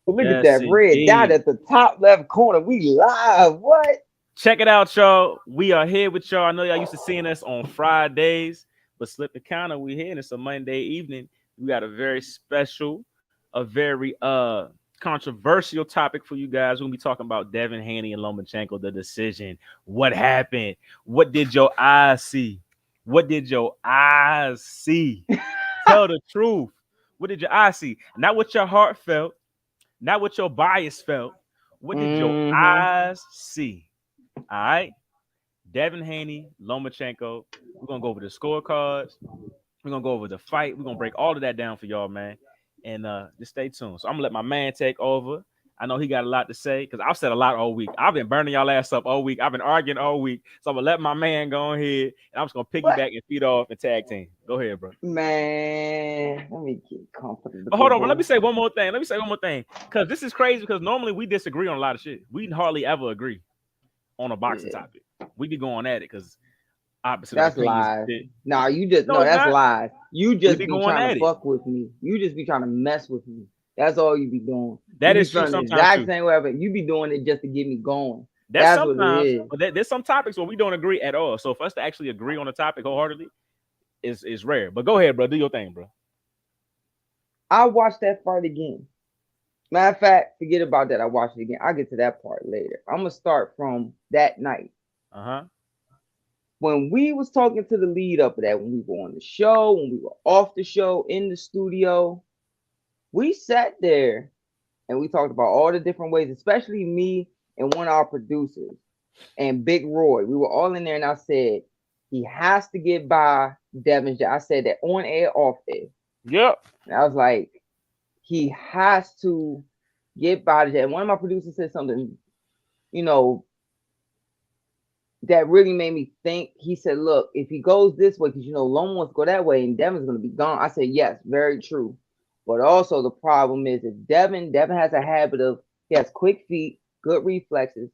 Look at Yes, that red dot indeed. at the top left corner. We live. What? Check it out, y'all. We are here with y'all. I know y'all used to seeing us on Fridays, but slip the counter. We here and it's a Monday evening. We got a very special, a very controversial topic for you guys. We're gonna be talking about Devin Haney and Lomachenko, the decision. What happened? What did your eyes see? What did your eyes see? Tell the truth. What did your eyes see? Not what your heart felt, not what your bias felt. What did your Mm-hmm. eyes see? All right. Devin Haney, Lomachenko. We're gonna go over the scorecards. We're gonna go over the fight. We're gonna break all of that down for y'all, man. And just stay tuned. So I'm gonna let my man take over. I know he got a lot to say because I've said a lot all week. I've been burning y'all ass up all week. I've been arguing all week. So I'm gonna let my man go ahead and I'm just gonna What? piggyback and feed off and tag team. Go ahead, bro. Man, let me get But hold comfortable, on, bro. Let me bro. say one more thing. Let me say one more thing. Because this is crazy because normally we disagree on a lot of shit. We hardly ever agree on a boxing Yeah, topic. We be going at it because opposite of that's opinions and lies. shit. Nah, you just No, no, it's that's not. lies. You We just be be going trying to at it. fuck with me. You just be trying to mess with me. That's all you be doing. You That be is true feeling the sometimes exact too. same way, but you be doing it just to get me going. That's That's what it sometimes, is. but there's some topics where we don't agree at all. So for us to actually agree on a topic wholeheartedly is rare. But go ahead, bro. Do your thing, bro. I watched that fight again. Matter of fact, forget about that. I watched it again. I'll get to that part later. I'm gonna start from that night. Uh huh. When we was talking to the lead up of that, when we were on the show, when we were off the show, in the studio, we sat there and we talked about all the different ways, especially me and one of our producers and Big Roy. We were all in there, and I said he has to get by Devin. I said that on air, off air. Yep. And I was like, he has to get by the. And one of my producers said something, you know, that really made me think. He said, "Look, if he goes this way, because Loma wants to go that way, and Devin's going to be gone." I said, "Yes, very true." But also the problem is that Devin has a habit of he has quick feet, good reflexes,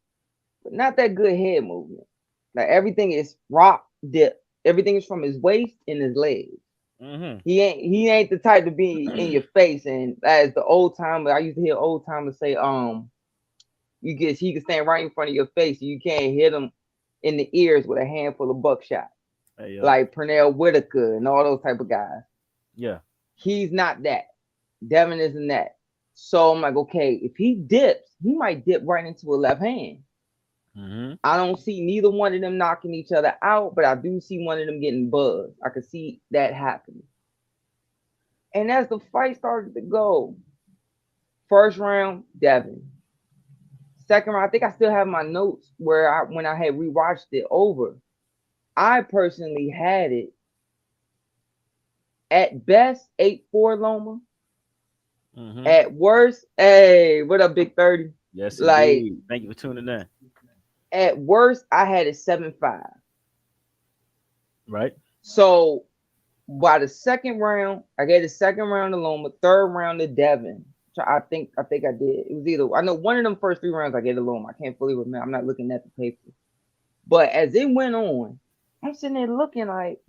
but not that good head movement. Like everything is rock dip. Everything is from his waist and his legs. Mm-hmm. He ain't the type to be in your face. And as the old timer, I used to hear old timers say, he can stand right in front of your face and you can't hit him in the ears with a handful of buckshot, Hey, yep. like Pernell Whitaker and all those type of guys. Yeah. He's not that. Devin isn't that. So I'm like, okay, if he dips, he might dip right into a left hand. Mm-hmm. I don't see neither one of them knocking each other out, but I do see one of them getting buzzed. I could see that happening. And as the fight started to go, first round, Devin. Second round, I think I still have my notes where when I had rewatched it over, I personally had it at best 8-4 Loma. Mm-hmm. At worst, hey, what up, Big 30? Yes, Like indeed. Thank you for tuning in. at worst, I had it 7-5. Right. So by the second round, I gave the second round to Loma, third round to Devin. So I think I did. It was either I know one of them first three rounds I gave to Loma. I can't fully remember. I'm not looking at the paper. But as it went on, I'm sitting there looking like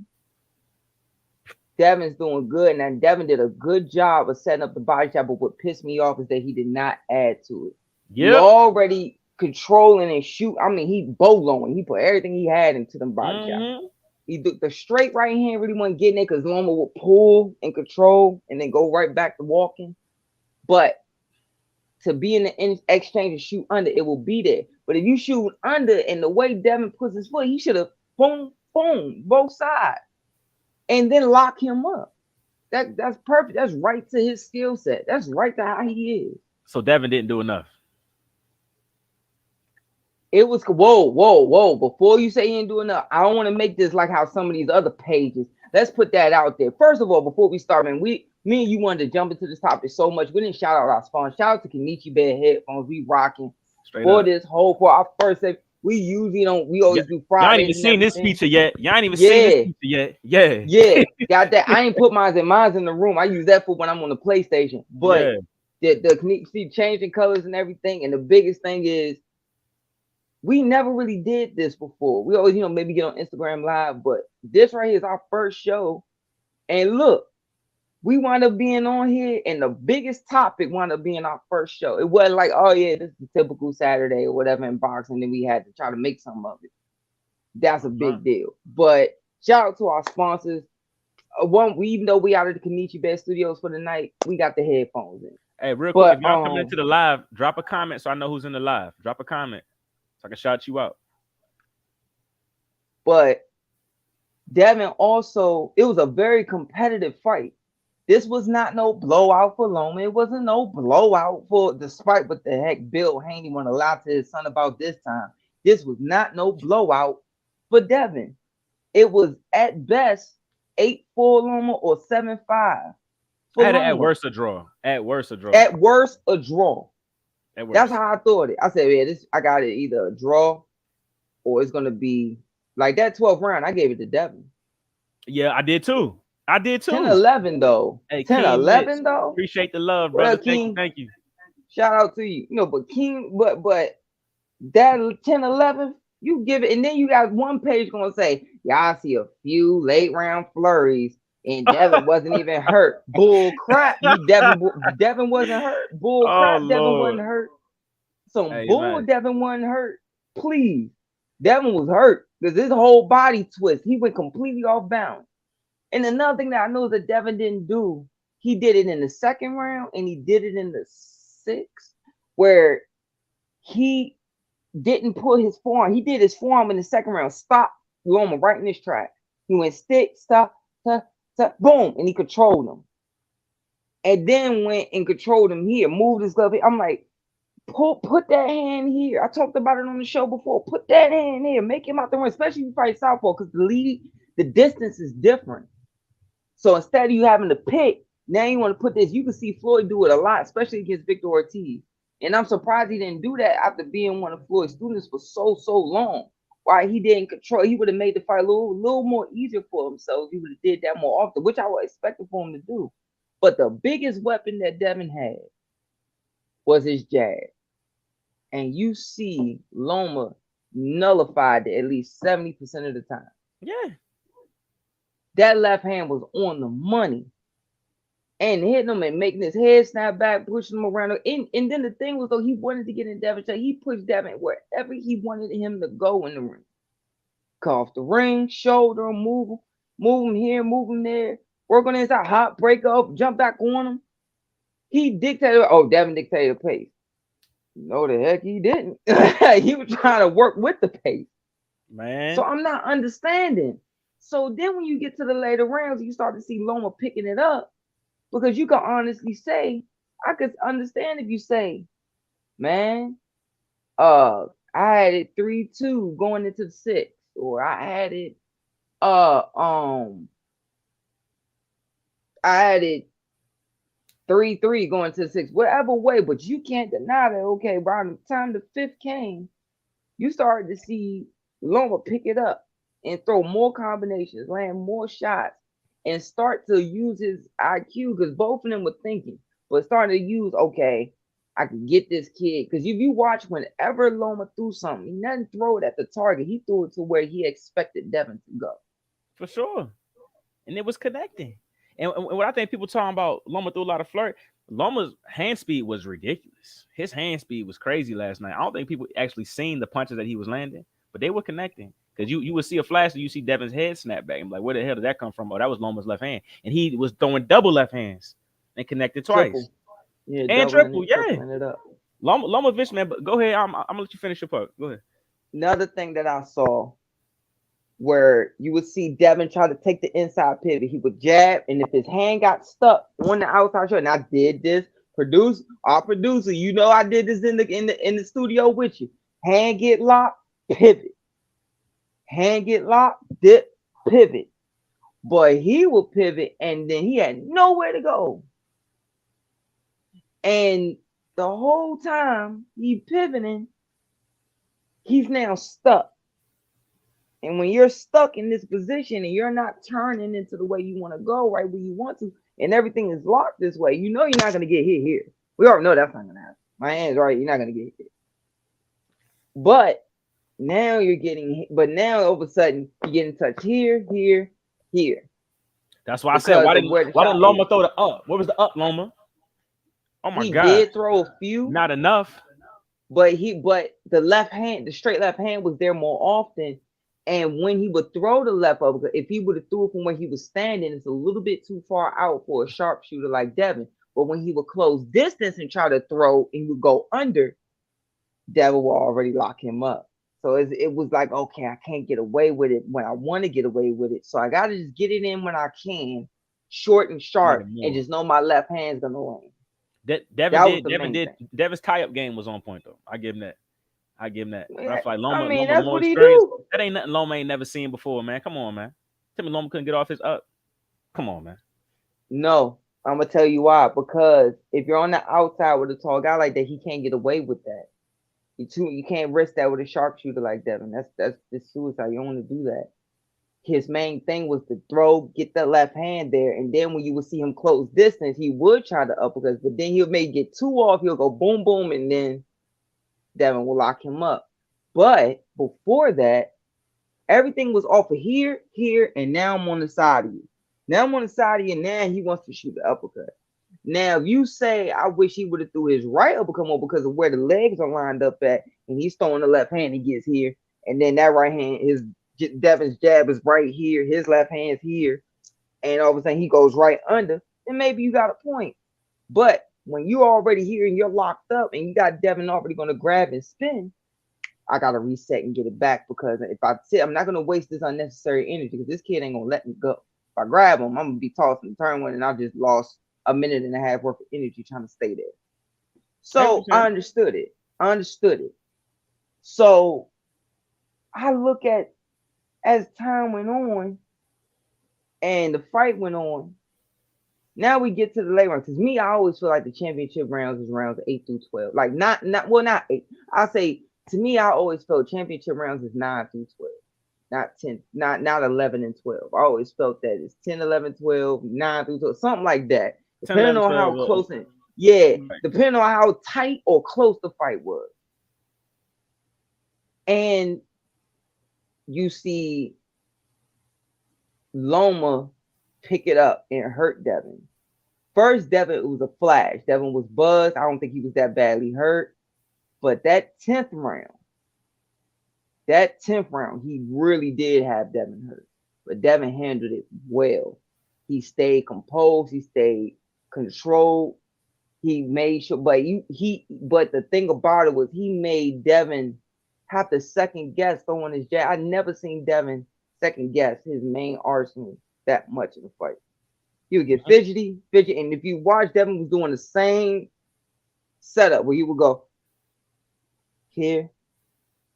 Devin's doing good. And then Devin did a good job of setting up the body shot. But what pissed me off is that he did not add to it. He Yep. already controlling and shoot. I mean, he boloing. He put everything he had into them body shots. Mm-hmm. He did the straight right hand really wasn't getting it because Loma would pull and control and then go right back to walking. But to be in the exchange and shoot under, it will be there. But if you shoot under and the way Devin puts his foot, he should have boom, boom, both sides and then lock him up. That's perfect. That's right to his skill set. That's right to how he is. So Devin didn't do enough. It was whoa, whoa, whoa. Before you say he ain't doing enough, I don't want to make this like how some of these other pages. Let's put that out there. First of all, before we start, man, me and you wanted to jump into this topic so much. We didn't shout out our sponsor. Shout out to Kenichi Bear Headphones. We rocking Straight for up. this for our first set. We usually don't. We Yeah. always do Y'all ain't even Fridays and seen this everything. feature yet. Y'all ain't even seen this Yeah, feature yet. Yeah. yeah. Got that. I ain't put mine's in the room. I use that for when I'm on the PlayStation. But Yeah. the see changing colors and everything. And the biggest thing is we never really did this before. We always, maybe get on Instagram Live, but this right here is our first show. And look, We wound up being on here, and the biggest topic wound up being our first show. It wasn't like, oh yeah, this is the typical Saturday or whatever in boxing, then we had to try to make some of it. That's a Right. big deal. But shout out to our sponsors. Even though we out of the Kenichi Bed Studios for the night, we got the headphones in. Hey, real quick, if But y'all coming into the live, drop a comment so I know who's in the live. Drop a comment so I can shout you out. but Devin also, it was a very competitive fight. This was not no blowout for Loma. It wasn't no blowout for, despite what the heck Bill Haney want to lie to his son about this time. This was not no blowout for Devin. It was at best 8-4 Loma or 7-5 I for had it at Loma. worst a draw. At worst a draw. At worst, a draw. At That's worst. how I thought it. I said, yeah, this I got it either a draw or it's gonna be like that 12th round. I gave it to Devin. Yeah, I did too. I did 10 too. 11 though. Hey, 10 King Mitch. 11 though. Appreciate the love, Well, brother. Thank you. King, Thank you. shout out to you. But King, but that 10 11, you give it, and then you got one page gonna say, yeah, I see a few late round flurries, and Devin wasn't even hurt. Bull crap. Devin wasn't hurt. Bull Oh crap, Devin wasn't Lord. hurt. Some Hey bull, man. Devin wasn't hurt. Please. Devin was hurt because his whole body twist. He went completely off balance. And another thing that I know that Devin didn't do, he did it in the second round and he did it in the sixth, where he didn't put his forearm. He did his forearm in the second round. Stop Loma right in this track. He went stick, stop, stop, stop, boom, and he controlled him. And then went and controlled him here, moved his glove. I'm like, put that hand here. I talked about it on the show before. Put that hand here. Make him out the ring, especially if you fight southpaw, because the distance is different. So instead of you having to pick, now you want to put this. You can see Floyd do it a lot, especially against Victor Ortiz. And I'm surprised he didn't do that after being one of Floyd's students for so long. Why he didn't control, he would have made the fight a little more easier for himself. He would have did that more often, which I would expect for him to do. But the biggest weapon that Devin had was his jab. And you see Loma nullified it at least 70% of the time. Yeah. That left hand was on the money. And hitting him and making his head snap back, pushing him around. And then the thing was, though, he wanted to get in Devin's shot. He pushed Devin wherever he wanted him to go in the ring. Cut off the ring, shoulder him, move him here, move him there. Work on the inside, hot, break up, jump back on him. He dictated, Devin dictated the pace. No, the heck he didn't. He was trying to work with the pace. Man. So I'm not understanding. So then when you get to the later rounds, you start to see Loma picking it up. Because you can honestly say, I could understand if you say, man, I had it 3-2 going into the sixth, or I had it 3-3 going to the sixth, whatever way, but you can't deny that, okay, by the time the fifth came, you started to see Loma pick it up and throw more combinations, land more shots, and start to use his IQ, because both of them were thinking, but starting to use, okay, I can get this kid. Because if you watch, whenever Loma threw something, he didn't throw it at the target. He threw it to where he expected Devin to go. For sure. And it was connecting. And what I think people talking about, Loma threw a lot of flirt. Loma's hand speed was ridiculous. His hand speed was crazy last night. I don't think people actually seen the punches that he was landing, but they were connecting. Because you would see a flash and you see Devin's head snap back. I'm like, where the hell did that come from? Oh, that was Loma's left hand. And he was throwing double left hands and connected twice. Triple. Yeah, And triple, yeah. It up. Loma Vish, man, but go ahead. I'm gonna let you finish your part. Go ahead. Another thing that I saw where you would see Devin try to take the inside pivot. He would jab, and if his hand got stuck on the outside shoulder, and I did this, our producer, I did this in the studio with you. Hand get locked, pivot. Hand get locked, dip, pivot. But he would pivot, and then he had nowhere to go. And the whole time he pivoting, he's now stuck. And when you're stuck in this position and you're not turning into the way you want to go, right where you want to, and everything is locked this way, you're not going to get hit here. We already know that's not going to happen. My hand's right, you're not going to get hit. But now you're getting hit. But now all of a sudden you get in touch here. That's why I said, because of where the why didn't shot is. Loma throw the up? What was the up, Loma? Oh my He God, did throw a few, not enough. but the left hand, the straight left hand was there more often. And when he would throw the left uppercut, if he would have threw it from where he was standing, it's a little bit too far out for a sharpshooter like Devin. But when he would close distance and try to throw and he would go under, Devin will already lock him up. So it was like, okay, I can't get away with it when I want to get away with it. So I got to just get it in when I can, short and Need sharp, and more. just know my left hand's going to land. Devin That was did. the Devin main did. thing. Devin's tie-up game was on point though. I give him that. I give him that. But I Yeah, feel like I mean, Loma that's more what he experienced. do. That ain't nothing Loma ain't never seen before, man. Come on, man. Tell me Loma couldn't get off his up. Come on, man. No, I'm going to tell you why. Because if you're on the outside with a tall guy like that, he can't get away with that. You can't risk that with a sharpshooter like Devin. That's suicide. You don't want to do that. His main thing was to throw, get the left hand there, and then when you would see him close distance, he would try to uppercut, but then he'll maybe get two off. He'll go boom, boom, and then Devin will lock him up. But before that, everything was off of here, here, and now I'm on the side of you. Now I'm on the side of you, and now he wants to shoot the uppercut. Now, if you say, I wish he would have threw his right uppercut more because of where the legs are lined up at, and he's throwing the left hand, he gets here, and then that right hand, Devin's jab is right here, his left hand's here, and all of a sudden he goes right under, then maybe you got a point. But when you're already here and you're locked up, and you got Devin already going to grab and spin, I got to reset and get it back, because if I sit, I'm not going to waste this unnecessary energy, because this kid ain't going to let me go. If I grab him, I'm going to be tossing the turn one, and I just lost a minute and a half worth of energy trying to stay there. So I understood it. So I look at, as time went on and the fight went on, now we get to the late rounds. Because me, I always feel like the championship rounds is rounds 8 through 12. Like not 8. I say, to me, I always felt championship rounds is 9 through 12. Not 10, not 11 and 12. I always felt that it's 10, 11, 12, 9 through 12, something like that. 10, 11, Depending on 12, how close depending on how tight or close the fight was. And you see Loma pick it up and hurt Devin. First, Devin, it was a flash. Devin was buzzed. I don't think he was that badly hurt. But that 10th round, he really did have Devin hurt. But Devin handled it well. He stayed composed. He stayed controlled. He made sure, but the thing about it was he made Devin have to second guess throwing his jab. I never seen Devin second guess his main arsenal that much in the fight. He would get fidgety, and if you watch, Devin was doing the same setup where he would go here,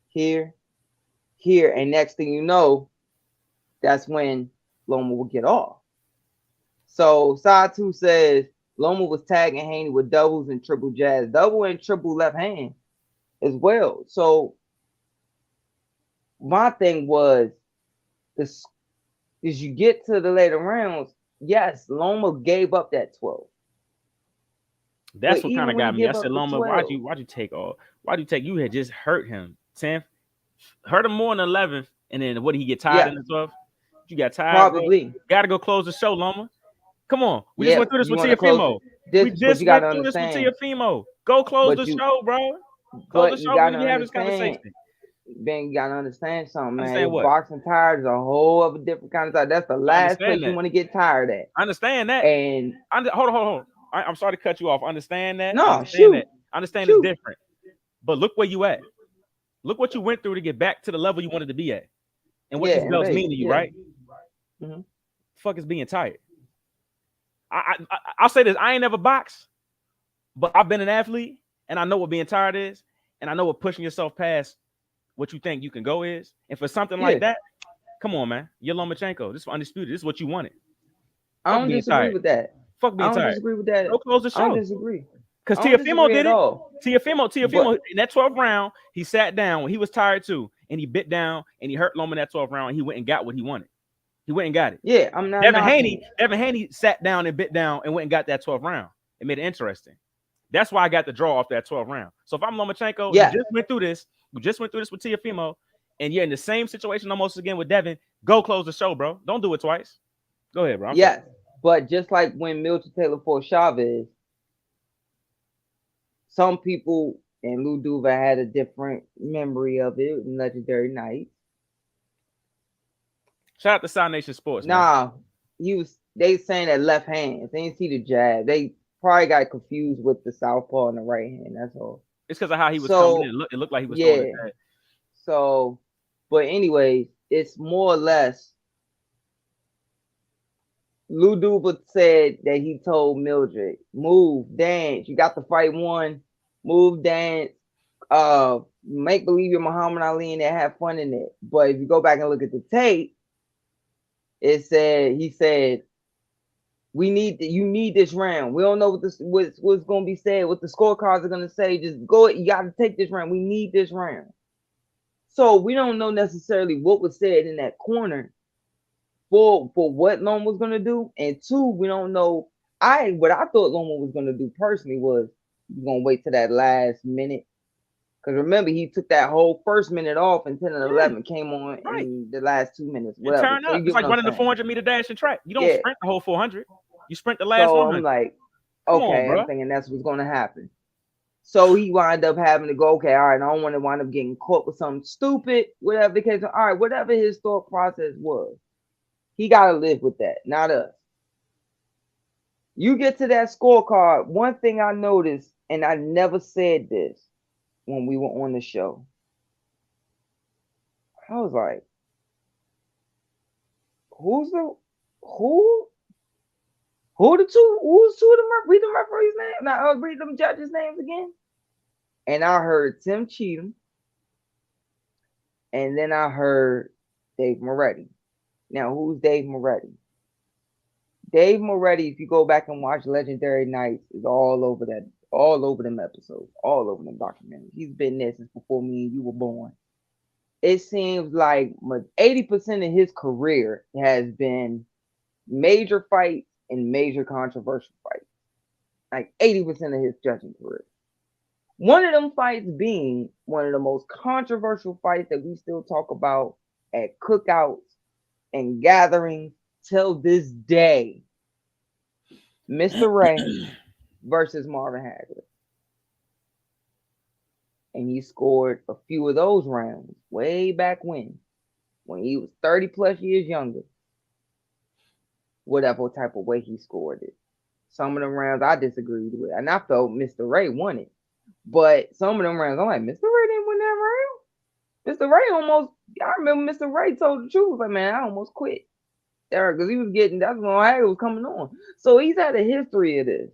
here, here, and next thing you know, that's when Loma would get off. So side 2 says Loma was tagging Haney with doubles and triple jabs, double and triple left hand as well. So my thing was, this, as you get to the later rounds, yes, Loma gave up that 12. That's what kind of got me. I said, Loma, why'd you take all? Why'd you take? You had just hurt him 10th, hurt him more in the 11th, and then what did he get tired in the 12th? You got tired. Probably. Got to go close the show, Loma. Come on, we just went through this with Tiafimo. We just went through this with Tiafimo. Go close the show, bro. Close the show. We can have this conversation. Ben, you gotta understand something, man. Understand what? Boxing tired is a whole other different kind of time. That's the last place you want to get tired at. I understand that. And hold on. I'm sorry to cut you off. Understand that. No, understand that. Understand it's different. But look where you at. Look what you went through to get back to the level you wanted to be at, and what these belts mean to you, right? Mm-hmm. Fuck is being tired. I'll say this: I ain't never boxed, but I've been an athlete, and I know what being tired is, and I know what pushing yourself past what you think you can go is. And for something like that, come on, man. You're Lomachenko. This is undisputed. This is what you wanted. I don't disagree with that. Fuck being tired. I don't disagree with that. Go close the show. I don't disagree. Because Tiafimo did it. Tiafimo in that 12th round, he sat down when he was tired too, and he bit down and he hurt Loma in that 12th round, and he went and got what he wanted. He went and got it. Yeah, I'm not. Devin Haney sat down and bit down and went and got that 12th round. It made it interesting. That's why I got the draw off that 12th round. So if I'm Lomachenko, you just went through this. We just went through this with Tiafimo, and you're in the same situation almost again with Devin. Go close the show, bro. Don't do it twice. Go ahead, bro. I'm sorry. Yes, but just like when Milton Taylor fought Chavez, some people and Lou Duva had a different memory of it in Legendary Nights. Shout out to Sound Nation Sports, man. Nah, they saying that left hand. They didn't see the jab. They probably got confused with the southpaw and the right hand. That's all. It's because of how he was coming in. So It looked like he was throwing it yeah. back. So, but anyways, it's more or less. Lou Duva said that he told Mildred, "Move, dance. You got the fight won. Move, dance. Make believe you're Muhammad Ali and have fun in it." But if you go back and look at the tape, he said, you need this round. We don't know what's going to be said, what the scorecards are going to say. Just go. You got to take this round. We need this round. So we don't know necessarily what was said in that corner for what Loma was going to do, and two, we don't know. What I thought Loma was going to do personally was he's going to wait to that last minute. Because remember, he took that whole first minute off, and 10 and Yeah, 11 came on right. in the last 2 minutes, And whatever. turn So up. you It's get what like I'm running the saying? 400-meter dash and track. You don't Yeah. sprint the whole 400. You sprint the last So I'm 100. like, Come on, okay, I'm bro. thinking that's what's going to happen. So he wind up having to go, okay, all right, I don't want to wind up getting caught with something stupid, whatever the case. All right, whatever his thought process was, he got to live with that, not us. You get to that scorecard. One thing I noticed, and I never said this when we were on the show, I was like, who's the who who's two of them? Read the referees' name. Now read them judges' names again. And I heard Tim Cheatham, and then I heard Dave Moretti. Now who's Dave Moretti? Dave Moretti, if you go back and watch Legendary Nights, is all over them episodes, all over them documentaries. He's been there since before me and you were born. It seems like 80% of his career has been major fights and major controversial fights. Like 80% of his judging career. One of them fights being one of the most controversial fights that we still talk about at cookouts and gatherings till this day. Mr. Ray versus Marvin Hagler. And he scored a few of those rounds way back when he was 30 plus years younger. Whatever type of way he scored it. Some of them rounds I disagreed with. And I felt Mr. Ray won it. But some of them rounds, I'm like, Mr. Ray didn't win that round. Mr. Ray almost, I remember Mr. Ray told the truth. Like, man, I almost quit. Because he was getting, that's when Hagler was coming on. So he's had a history of this.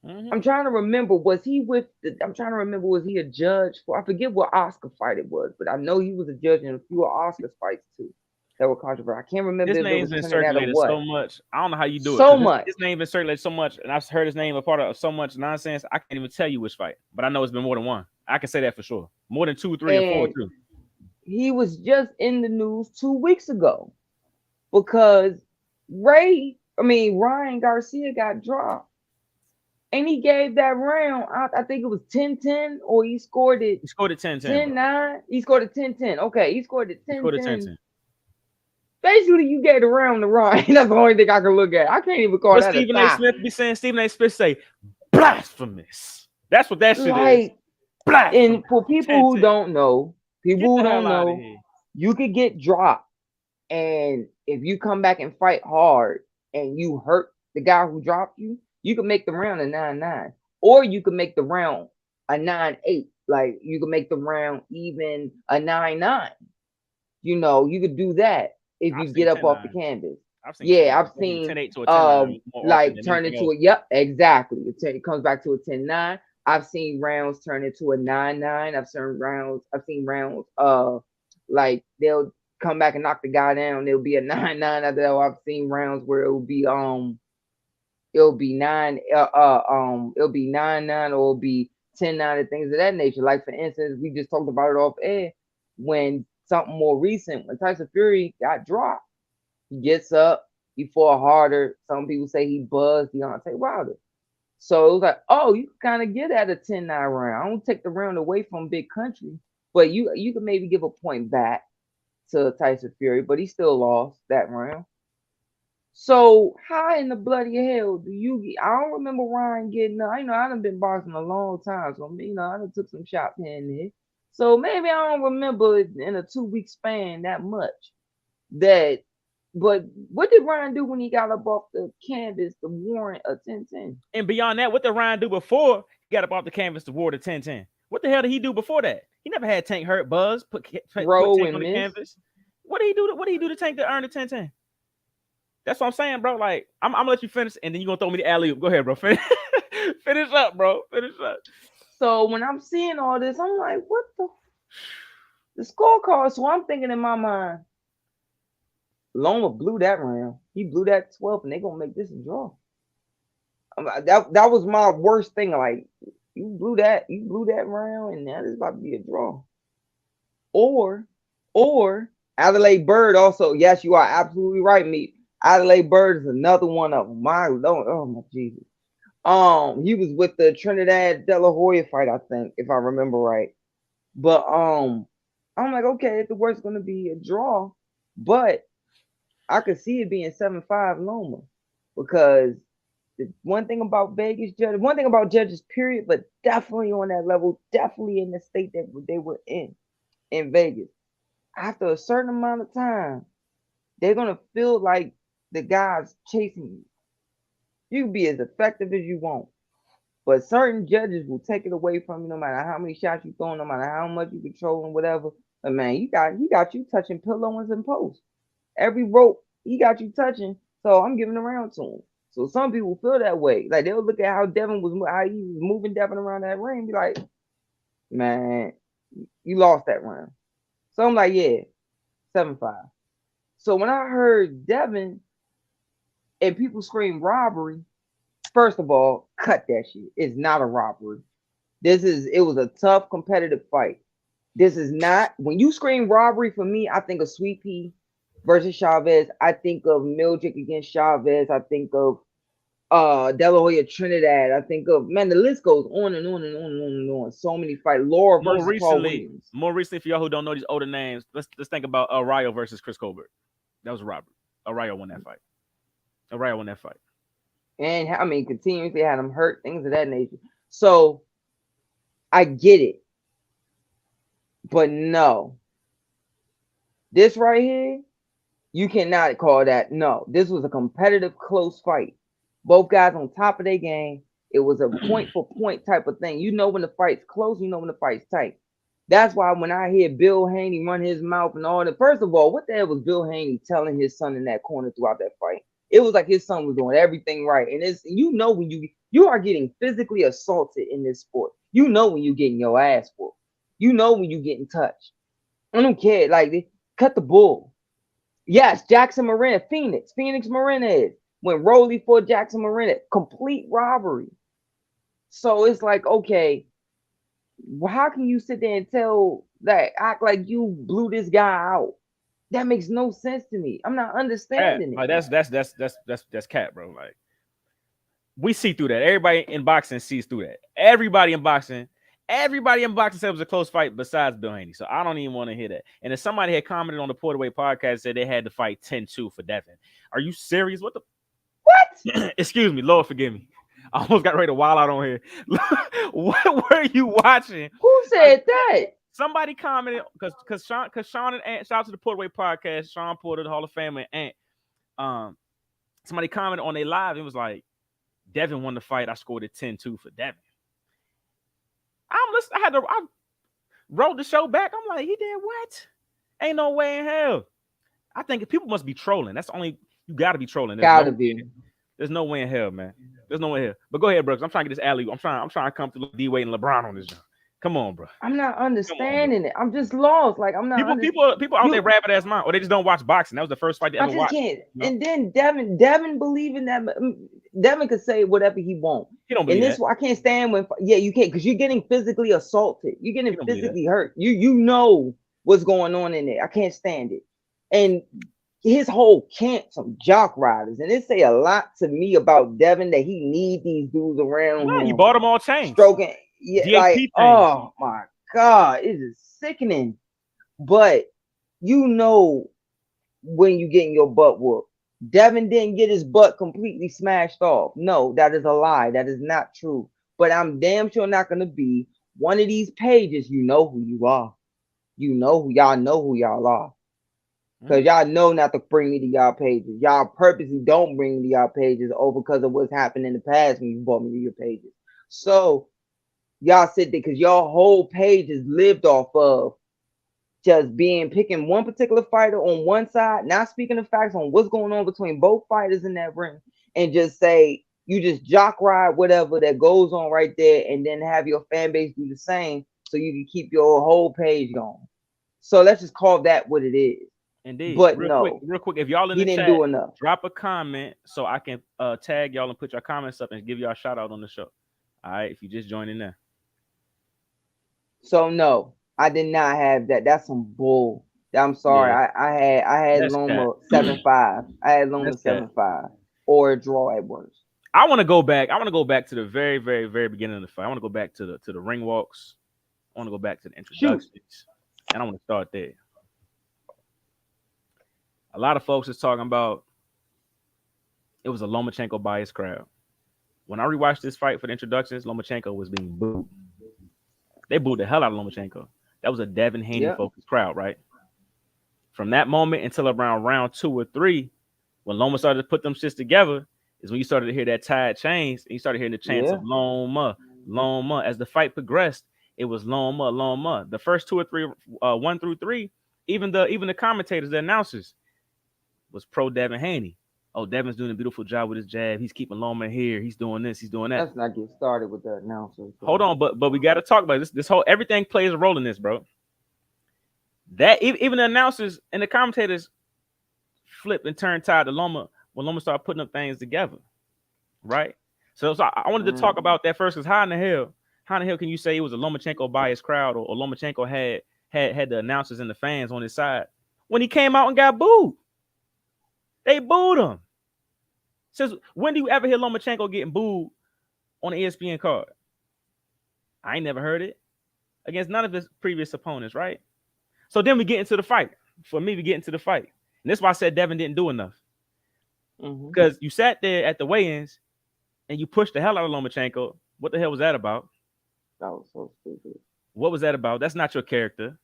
Mm-hmm. I'm trying to remember, was he a judge for, I forget what Oscar fight it was, but I know he was a judge in a few of Oscar's fights too that were controversial. I can't remember His if it name's was been Trinidad or circulated so what. much. I don't know how you do it So because much. his name been circulated so much, and I've heard his name a part of so much nonsense. I can't even tell you which fight, but I know it's been more than one. I can say that for sure. More than 2, 3, or 4 And too. he was just in the news 2 weeks ago because Ryan Garcia got dropped. And he gave that round, I think it was 10-10, or he scored it He scored it 10-10, bro. 10-9. He scored it 10-10. Okay, he scored it He scored it 10-10. 10-10. Basically, you gave the round to Ryan. That's the only thing I can look at. I can't even call What that a Stephen A. tie. Smith be saying? Stephen A. Smith say, blasphemous. That's what that shit is. Like, Blasphemous. and for people who 10-10. don't know, Get the hell out of here. you could get dropped. And if you come back and fight hard and you hurt the guy who dropped you, you can make the round a 9-9. Or you can make the round a 9-8. Like, you can make the round even a 9-9. You could do that if I've you seen get up off the 10-9. canvas. I've seen Yeah, 10-9. I've seen 10-8 to a 10-9 more often like than turn anything into else. yep, exactly. It comes back to a 10-9. I've seen rounds turn into a 9-9. I've seen rounds like they'll come back and knock the guy down. There'll be a 9-9 after that. I've seen rounds where it'll be 9-9, or it'll be 10-9 and things of that nature. Like for instance, we just talked about it off air when something more recent, when Tyson Fury got dropped. He gets up, he fought harder. Some people say he buzzed Deontay Wilder. So it was like, oh, you can kind of get at a 10-9 round. I don't take the round away from Big Country, but you can maybe give a point back to Tyson Fury, but he still lost that round. So how in the bloody hell do you get? I don't remember Ryan getting. I done been boxing a long time, so I done took some shots here and there. So maybe I don't remember it in a 2 week span that much. That, but what did Ryan do when he got up off the canvas to warrant a 10-10? And beyond that, what did Ryan do before he got up off the canvas to war the 10-10? What the hell did he do before that? He never had Tank hurt Buzz, put Throw Tank and on the miss. canvas. What did he do? What did he do to Tank to earn the 10-10? That's what I'm saying, bro. Like, I'm gonna let you finish, and then you're gonna throw me the alley oop. Go ahead, bro. Finish up, bro. Finish up. So when I'm seeing all this, I'm like, what the scorecard? So I'm thinking in my mind, Loma blew that round. He blew that 12th, and they gonna make this a draw. That was my worst thing. Like, you blew that round, and now this is about to be a draw. Or Adelaide Bird also. Yes, you are absolutely right, me. Adelaide Bird is another one of them. My Lord, oh my Jesus. He was with the Trinidad De La Hoya fight, I think, if I remember right. But I'm like, okay, the worst gonna be a draw, but I could see it being 7-5 Loma, because the one thing about Vegas judges, one thing about judges, period, but definitely on that level, definitely in the state that they were in Vegas, after a certain amount of time, they're gonna feel like the guy's chasing you. You can be as effective as you want, but certain judges will take it away from you no matter how many shots you throw, no matter how much you control and whatever. But man, he got you touching pillows and posts. Every rope he got you touching, so I'm giving around to him. So some people feel that way. Like, they'll look at how how he was moving Devin around that ring, and be like, man, you lost that round. So I'm like, yeah, 7-5. So when I heard Devin and people scream robbery, first of all, cut that shit. It's not a robbery. It was a tough competitive fight. This is not, when you scream robbery for me, I think of Sweet Pea versus Chavez. I think of Mildred against Chavez. I think of De La Hoya Trinidad. I think of, man, the list goes on and on and on and on and on. So many fights. Laura versus Paul Williams. More recently, for y'all who don't know these older names, let's think about Arroyo versus Chris Colbert. That was a robbery. Arroyo won that fight. And I mean, continuously had him hurt, things of that nature. So I get it. But no. This right here, you cannot call that. No, this was a competitive, close fight. Both guys on top of their game. It was a point for point type of thing. You know when the fight's close, you know when the fight's tight. That's why when I hear Bill Haney run his mouth and all that, first of all, what the hell was Bill Haney telling his son in that corner throughout that fight? It was like his son was doing everything right. And it's, when you are getting physically assaulted in this sport. You know when you're getting your ass whooped. You know when you're getting touched. I don't care. Like, cut the bull. Yes, Jackson Marina, Phoenix Marinez. When Rolly for Jackson Marina, complete robbery. So it's like, okay, how can you sit there and act like you blew this guy out? That makes no sense to me. I'm not understanding it. Like, that's cat, bro. Like, we see through that. Everybody in boxing sees through that. Everybody in boxing said it was a close fight besides Bill Haney. So I don't even want to hear that. And if somebody had commented on the Portaway podcast, said they had to fight 10-2 for Devin. Are you serious? What? Excuse me, Lord forgive me. I almost got ready to wild out on here. What were you watching? Who said that? Somebody commented because Sean and Ant, shout out to the Portaway podcast, Sean Porter, the Hall of Famer, and Ant. Somebody commented on their live. It was like, Devin won the fight. I scored a 10-2 for Devin. I wrote the show back. I'm like, he did what? Ain't no way in hell. I think people must be trolling. That's the only, you gotta be trolling. There's no way in hell, man. There's no way in hell. But go ahead, Brooks. I'm trying to get this alley. I'm trying to come to D Wade and LeBron on this job. Come on, bro. I'm not understanding it. I'm just lost. Like, I'm not. People out there rabbit ass mind, or they just don't watch boxing. That was the first fight they ever watched. Can't. You know? And then Devin believing that Devin could say whatever he wants. He don't believe that. I can't stand when. Yeah, you can't, because you're getting physically assaulted. You're getting physically hurt. You know what's going on in there. I can't stand it. And his whole camp, some jock riders, and it say a lot to me about Devin that he need these dudes around him. He bought them all chains. Stroking. Yeah, like, oh my God, it is sickening. But you know when you getting your butt whooped. Devin didn't get his butt completely smashed off. No, that is a lie. That is not true. But I'm damn sure not gonna be one of these pages. You know who you are. You know who y'all are. Cause Mm. y'all know not to bring me to y'all pages. Y'all purposely don't bring me to y'all pages over because of what's happened in the past when you brought me to your pages. So y'all sit there because your whole page is lived off of just being picking one particular fighter on one side, not speaking the facts on what's going on between both fighters in that ring, and just say you just jock ride whatever that goes on right there, and then have your fan base do the same so you can keep your whole page going. So let's just call that what it is. Indeed. But no, Real quick. If y'all in he the didn't chat, do enough. drop a comment so I can tag y'all and put your comments up and give y'all a shout out on the show. All right, if you just joining there. So no, I did not have that. That's some bull. I'm sorry. Yeah, I had that's cat. Loma 7-5. I had Loma That's cat. 7-5 or a draw at worst. I want to go back. I want to go back to the very, very, very beginning of the fight. I want to go back to the ring walks. I want to go back to the Shoot. introductions, and I want to start there. A lot of folks is talking about it was a Lomachenko bias crowd. When I rewatched this fight for the introductions, Lomachenko was being booed. They booed the hell out of Lomachenko. That was a Devin Haney Yep. focused crowd, right? From that moment until around round 2 or 3, when Loma started to put them shits together, is when you started to hear that tide change and you started hearing the chants Yeah. of Loma, Loma. As the fight progressed, it was Loma, Loma. The first 2 or 3, 1 through 3, even the commentators, the announcers, was pro Devin Haney. Oh, Devin's doing a beautiful job with his jab. He's keeping Loma here. He's doing this. He's doing that. Let's not get started with the announcers, Hold bro. on, but we got to talk about this. This whole everything plays a role in this, bro. That even the announcers and the commentators flipped and turned tide to Loma when Loma started putting up things together, right? So I wanted to talk about that first, because how in the hell can you say it was a Lomachenko biased crowd, or Lomachenko had the announcers and the fans on his side when he came out and got booed? They booed him. Since when do you ever hear Lomachenko getting booed on an ESPN card? I ain't never heard it against none of his previous opponents, right? So then we get into the fight. For me, we get into the fight. And that's why I said Devin didn't do enough. Because you sat there at the weigh-ins and you pushed the hell out of Lomachenko. What the hell was that about? That was so stupid. What was that about? That's not your character.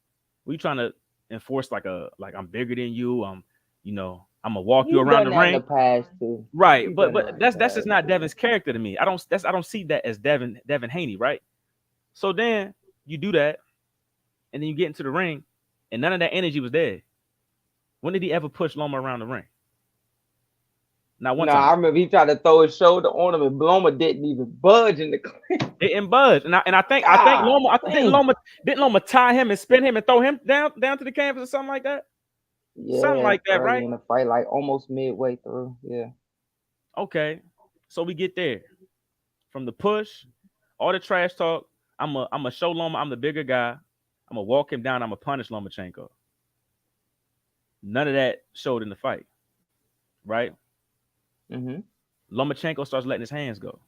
Were you trying to enforce like I'm bigger than you? I'm gonna walk you He's around done the that in the ring. past too. Right. He's But done that in the that's just past. not Devin's character to me. I don't see that as Devin Haney, right? So then you do that, and then you get into the ring, and none of that energy was there. When did he ever push Loma around the ring? Not one Nah, I time. remember he tried to throw his shoulder on him, and Bloma didn't even budge in the clip. It didn't budge. And I think God Loma damn. didn't Loma tie him and spin him and throw him down to the canvas or something like that? Something Yeah, like that, early right? in the fight, like almost midway through. Yeah. Okay. So we get there. From the push, all the trash talk, I'm a show Loma I'm the bigger guy. I'm gonna walk him down, I'm gonna punish Lomachenko. None of that showed in the fight, right? Mm-hmm. Lomachenko starts letting his hands go.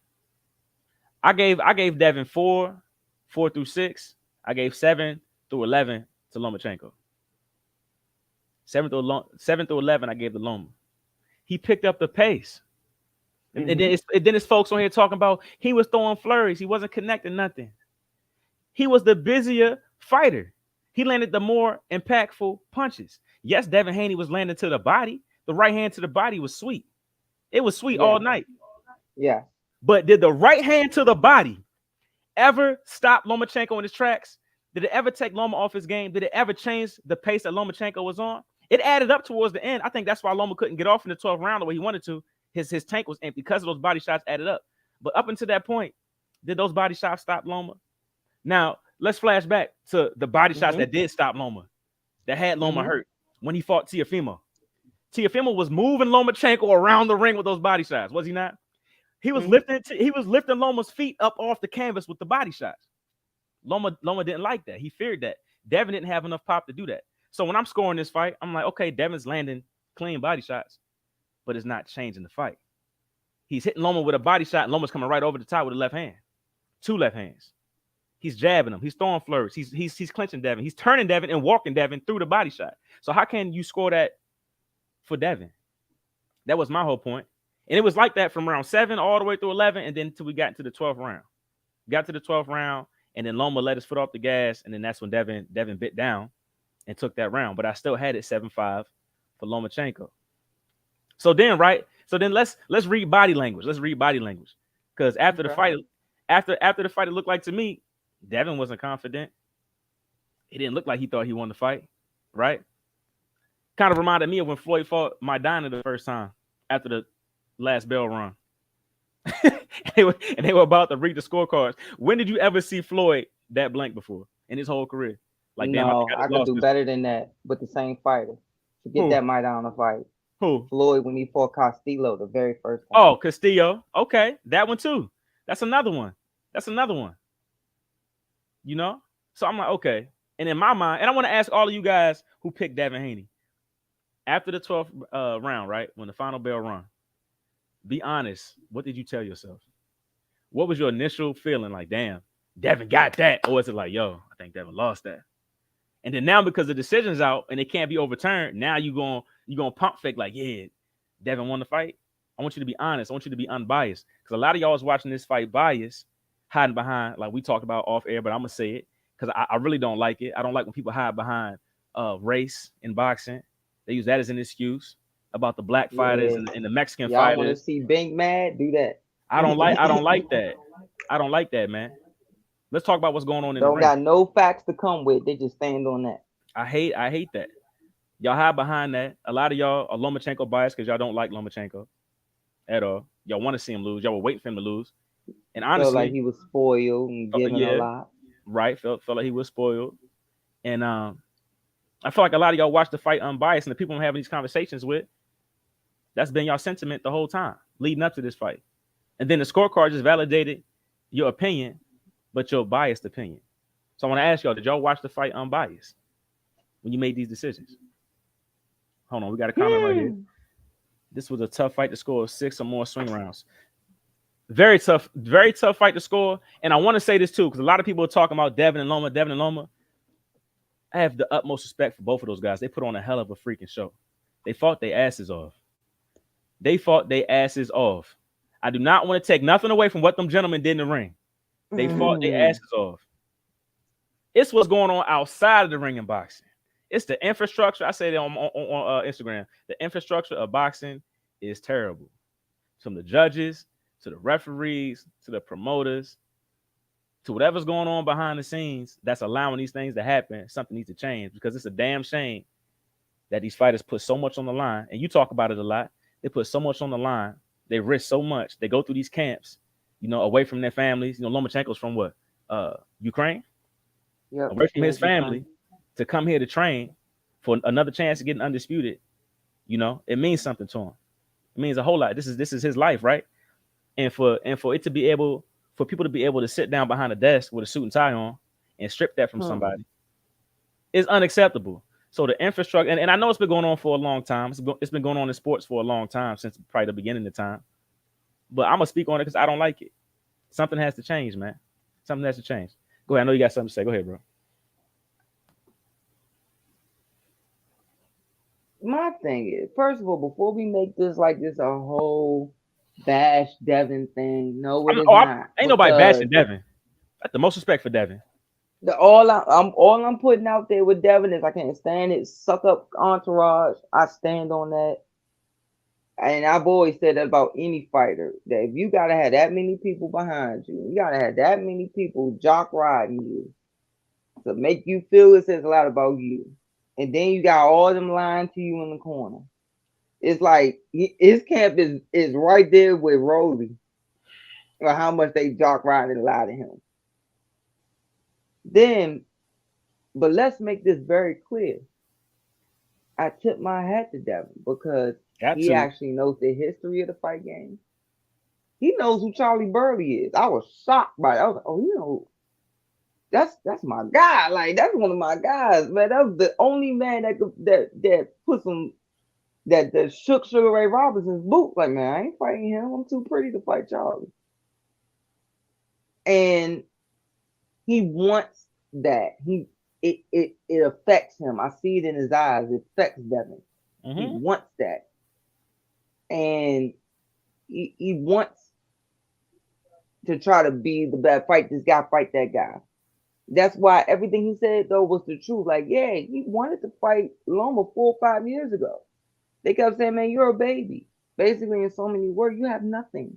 I gave Devin 4 through 6. I gave 7 through 11 to Lomachenko. 7 through 11, I gave the Loma. He picked up the pace. And then it's folks on here talking about he was throwing flurries. He wasn't connecting nothing. He was the busier fighter. He landed the more impactful punches. Yes, Devin Haney was landing to the body. The right hand to the body was sweet. It was sweet Yeah. all night. Yeah. But did the right hand to the body ever stop Lomachenko in his tracks? Did it ever take Loma off his game? Did it ever change the pace that Lomachenko was on? It added up towards the end. I think that's why Loma couldn't get off in the 12th round the way he wanted to. His tank was empty because of those body shots added up. But up until that point, did those body shots stop Loma? Now, let's flash back to the body shots that did stop Loma, that had Loma hurt when he fought Teofimo. Teofimo was moving Lomachenko around the ring with those body shots, was he not? He was lifting Loma's feet up off the canvas with the body shots. Loma didn't like that. He feared that. Devin didn't have enough pop to do that. So when I'm scoring this fight, I'm like, okay, Devin's landing clean body shots, but it's not changing the fight. He's hitting Loma with a body shot, and Loma's coming right over the top with a left hand. 2 left hands. He's jabbing him. He's throwing flurries. He's clinching Devin. He's turning Devin and walking Devin through the body shot. So how can you score that for Devin? That was my whole point. And it was like that from round 7 all the way through 11, and then until we got into the 12th round. Got to the 12th round, and then Loma let his foot off the gas, and then that's when Devin bit down and took that round. But I still had it 7-5 for Lomachenko. So then, right? So then let's read body language. Let's read body language. Because after the fight, after the fight, it looked like to me, Devin wasn't confident. It didn't look like he thought he won the fight, right? Kind of reminded me of when Floyd fought Maidana the first time after the last bell run. and they were about to read the scorecards. When did you ever see Floyd that blank before in his whole career? Like, damn, I could do better than that with the same fighter. Forget that Maidana fight. Who? Floyd when he fought Castillo the very first time. Oh, Castillo. Okay, that one too. That's another one. You know? So I'm like, okay. And in my mind, and I want to ask all of you guys who picked Devin Haney. After the 12th round, right? When the final bell rung, be honest. What did you tell yourself? What was your initial feeling? Like, damn, Devin got that. Or was it like, yo, I think Devin lost that? And then now because the decision's out and it can't be overturned, now you're going to pump fake like, yeah, Devin won the fight. I want you to be honest. I want you to be unbiased. Because a lot of y'all was watching this fight biased, hiding behind, like we talked about off air, but I'm going to say it because I really don't like it. I don't like when people hide behind race in boxing. They use that as an excuse about the black fighters and the Mexican fighters. Y'all want to see Bink mad? Do that. I don't like that. I don't like that, man. Let's talk about what's going on in the ring. Don't got no facts to come with. They just stand on that. I hate that. Y'all hide behind that. A lot of y'all are Lomachenko biased because y'all don't like Lomachenko at all. Y'all want to see him lose. Y'all were waiting for him to lose. And honestly, felt like he was spoiled and given a lot. Right. Felt like he was spoiled. And I feel like a lot of y'all watch the fight unbiased, and the people I'm having these conversations with, that's been y'all sentiment the whole time leading up to this fight. And then the scorecard just validated your opinion, but your biased opinion. So I want to ask y'all, did y'all watch the fight unbiased when you made these decisions? Hold on, we got a comment right here. This was a tough fight to score 6 or more swing rounds. Very tough fight to score. And I want to say this too, because a lot of people are talking about Devin and Loma. I have the utmost respect for both of those guys. They put on a hell of a freaking show. They fought their asses off. I do not want to take nothing away from what them gentlemen did in the ring. They fought their asses off. It's what's going on outside of the ring in boxing. It's the infrastructure. I say that on Instagram. The infrastructure of boxing is terrible. From the judges to the referees to the promoters to whatever's going on behind the scenes that's allowing these things to happen, something needs to change because it's a damn shame that these fighters put so much on the line. And you talk about it a lot. They put so much on the line. They risk so much. They go through these camps, away from their families. Lomachenko's from what? Ukraine? Yep. Away from his family to come here to train for another chance of getting undisputed. It means something to him. It means a whole lot. This is his life, right? And for it to be able, for people to be able to sit down behind a desk with a suit and tie on and strip that from somebody is unacceptable. So the infrastructure, and I know it's been going on for a long time. It's been going on in sports for a long time, since probably the beginning of time. But I'm going to speak on it because I don't like it. Something has to change, man. Something has to change. Go ahead. I know you got something to say. Go ahead, bro. My thing is, first of all, before we make this like this a whole bash Devin thing, no, it is not. Ain't nobody bashing Devin. That's the most respect for Devin. All I'm putting out there with Devin is I can't stand it. Suck up entourage. I stand on that. And I've always said that about any fighter, that if you gotta have that many people behind you, you gotta have that many people jock riding you to make you feel it says a lot about you. And then you got all them lying to you in the corner. It's like his camp is right there with Rosie, or how much they jock ride and lie to him. But let's make this very clear. I tip my hat to Devin because he actually knows the history of the fight game. He knows who Charlie Burley is. I was shocked by it. I was like, that's my guy. Like, that's one of my guys, man. That was the only man that put some that shook Sugar Ray Robinson's boot. Like, man, I ain't fighting him. I'm too pretty to fight Charlie. And he wants that. It affects him. I see it in his eyes. It affects Devin. He wants that. and he wants to try to be the best, fight this guy, fight that guy. That's why everything he said though was the truth. Like, yeah, he wanted to fight Loma 4 or 5 years ago. They kept saying, "Man, you're a baby." Basically, in so many words, you have nothing.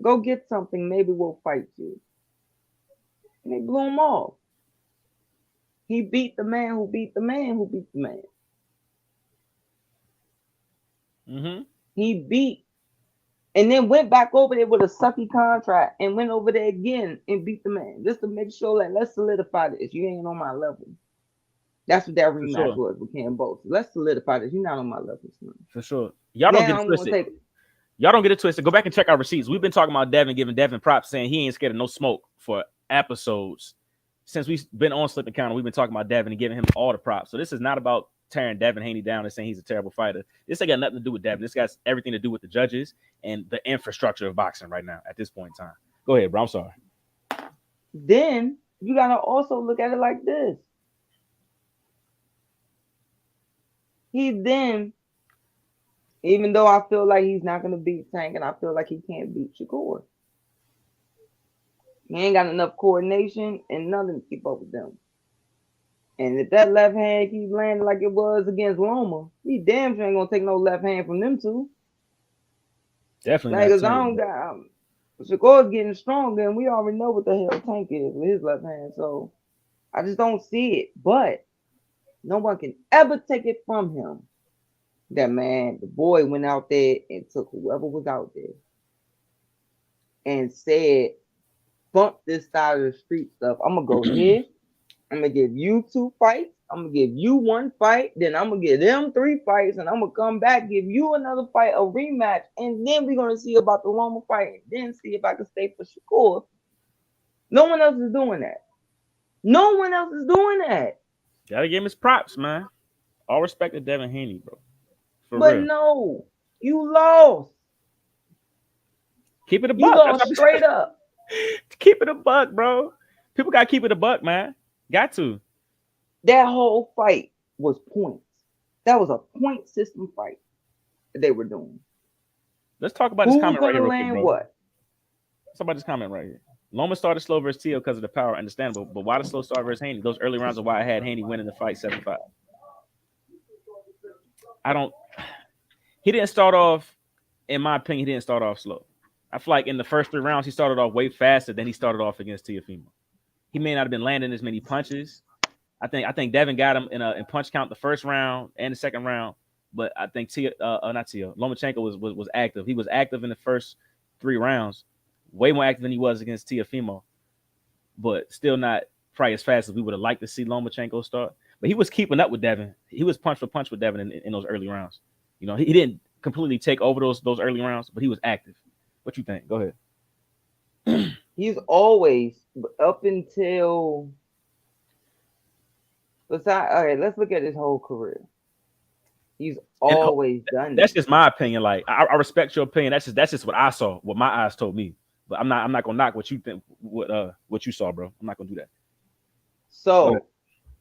Go get something. Maybe we'll fight you. And they blew him off. He beat the man who beat the man who beat the man. Mm-hmm. He beat and then went back over there with a sucky contract and went over there again and beat the man just to make sure that let's solidify this. You ain't on my level. That's what that For rematch sure. was with Cam Both. Let's solidify this. You're not on my level, son. For sure. Y'all don't get Now it I'm gonna twisted. take Y'all don't get it twisted. Go back and check our receipts. We've been talking about Devin, giving Devin props, saying he ain't scared of no smoke for episodes. Since we've been on Slip Encounter, we've been talking about Devin and giving him all the props. So this is not about tearing Devin Haney down and saying he's a terrible fighter. This ain't got nothing to do with Devin. This got everything to do with the judges and the infrastructure of boxing right now at this point in time. Go ahead, bro. I'm sorry. then you gotta also look at it like this. He then, even though I feel like he's not gonna beat Tank and I feel like he can't beat Shakur. He ain't got enough coordination and nothing to keep up with them. And if that left hand keeps landing like it was against Loma, he damn sure ain't gonna take no left hand from them two. Definitely Like, not cause I Tank. don't got Shakur's getting stronger, and we already know what the hell Tank is with his left hand. So I just don't see it. But no one can ever take it from him. That man, the boy went out there and took whoever was out there and said, "Bump this side of the street stuff. I'm gonna go here. I'm gonna give you 2 fights. I'm gonna give you 1 fight. Then I'm gonna give them 3 fights, and I'm gonna come back, give you another fight, a rematch, and then we're gonna see about the Loma fight, and then see if I can stay for Shakur." No one else is doing that. No one else is doing that. Gotta give him his props, man. All respect to Devin Haney, bro. For But real. no, you lost. Keep it a You buck. That's what lost I'm straight saying. up. Keep it a buck, bro. People gotta keep it a buck, man. Got to. That whole fight was points. That was a point system fight that they were doing. Let's talk about this Who was comment right gonna here, real quick, land bro. what? Let's talk about this comment right here. Loma started slow versus Tio because of the power, understandable. But why the slow start versus Haney? Those early rounds are why I had Haney winning the fight 7-5. I don't. He didn't start off, in my opinion, he didn't start off slow. I feel like in the first 3 rounds, he started off way faster than he started off against Teofimo. He may not have been landing as many punches. I think Devin got him in punch count the first round and the second round, but I think Lomachenko was active. He was active in the first 3 rounds, way more active than he was against Teofimo, but still not probably as fast as we would have liked to see Lomachenko start. But he was keeping up with Devin. He was punch for punch with Devin in those early rounds. You know, he didn't completely take over those early rounds, but he was active. What you think? Go ahead. He's always up until besides. Okay, let's look at his whole career. He's And always done that's this. just my opinion. Like I respect your opinion. That's just what I saw, what my eyes told me. But I'm not gonna knock what you think, what you saw, bro. I'm not gonna do that. Go ahead. So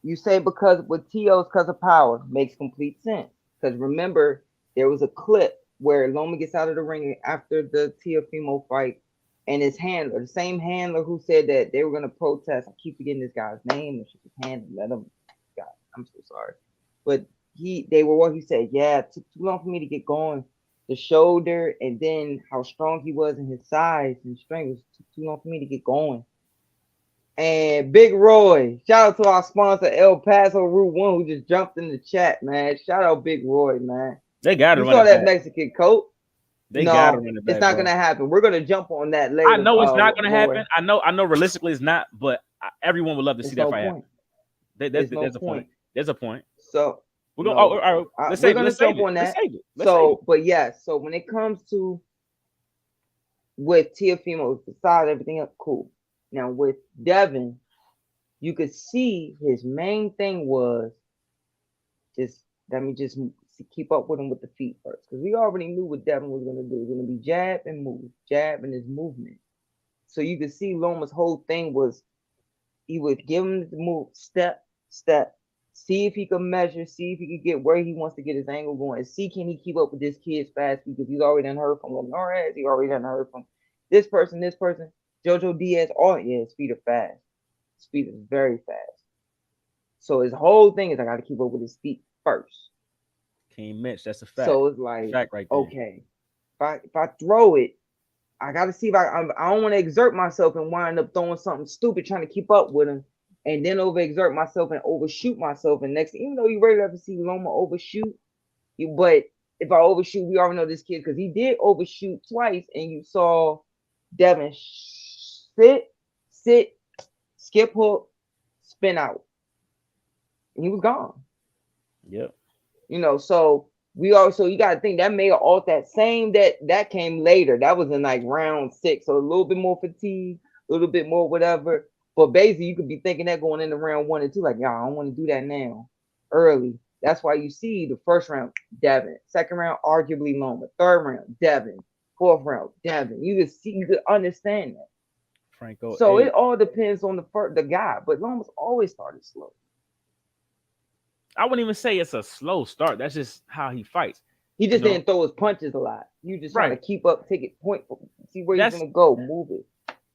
you say because with TO's because of power makes complete sense. Because remember, there was a clip where Loma gets out of the ring after the Teofimo fight, and his handler, the same handler who said that they were gonna protest. I keep forgetting this guy's name. And shook his hand and let him. God, I'm so sorry. But they were what he said. Yeah, it took too long for me to get going. The shoulder and then how strong he was in his size and strength was too long for me to get going. And Big Roy, shout out to our sponsor El Paso Route One who just jumped in the chat, man. Shout out Big Roy, man. They got to You run saw it that back. Mexican coat? They got to No, run it it's back, not bro. gonna happen. We're gonna jump on that I later, know it's not gonna Roy. happen. I know realistically it's not, but everyone would love to see It's that no fight happen. point. There's It's no a point. point. There's a point. So We're gonna. Oh, no, all right. Let's we're save it. gonna Let's save jump it. on Let's that. save it. Let's save it. So, but yes, so when it comes to with Teofimo, besides everything else, cool. Now with Devin, you could see his main thing was just let me just keep up with him with the feet first, because we already knew what Devin was gonna do. It was gonna be jab and move, jab and his movement. So you could see Loma's whole thing was he would give him the move, step, step, See if he can measure, see if he can get where he wants to get his angle going, and see can he keep up with this kid's fast because he's already done heard from Linares, he already done heard from this person, Jojo Diaz, all his feet are fast. Speed is very fast. So his whole thing is I got to keep up with his feet first. King Mitch, that's a fact. So it's like, Fact right there. okay, if I throw it, I got to see if I don't want to exert myself and wind up throwing something stupid trying to keep up with him, and then overexert myself and overshoot myself. And next, even though you ready to see Loma overshoot, but if I overshoot, we already know this kid because he did overshoot twice, and you saw Devin sit, skip hook, spin out, and he was gone. Yep. So we also you gotta think that may have all that same that came later. That was in like round 6, so a little bit more fatigue, a little bit more whatever. But basically, you could be thinking that going into round 1 and 2, like, y'all, I don't want to do that now, early. That's why you see the first round, Devin, second round, arguably Loma, third round, Devin, fourth round, Devin. You could understand that. Franco. So it all depends on the guy, but Loma's always started slow. I wouldn't even say it's a slow start. That's just how he fights. He just didn't throw his punches a lot. You just trying to keep up, take it point, see where he's gonna go, move it.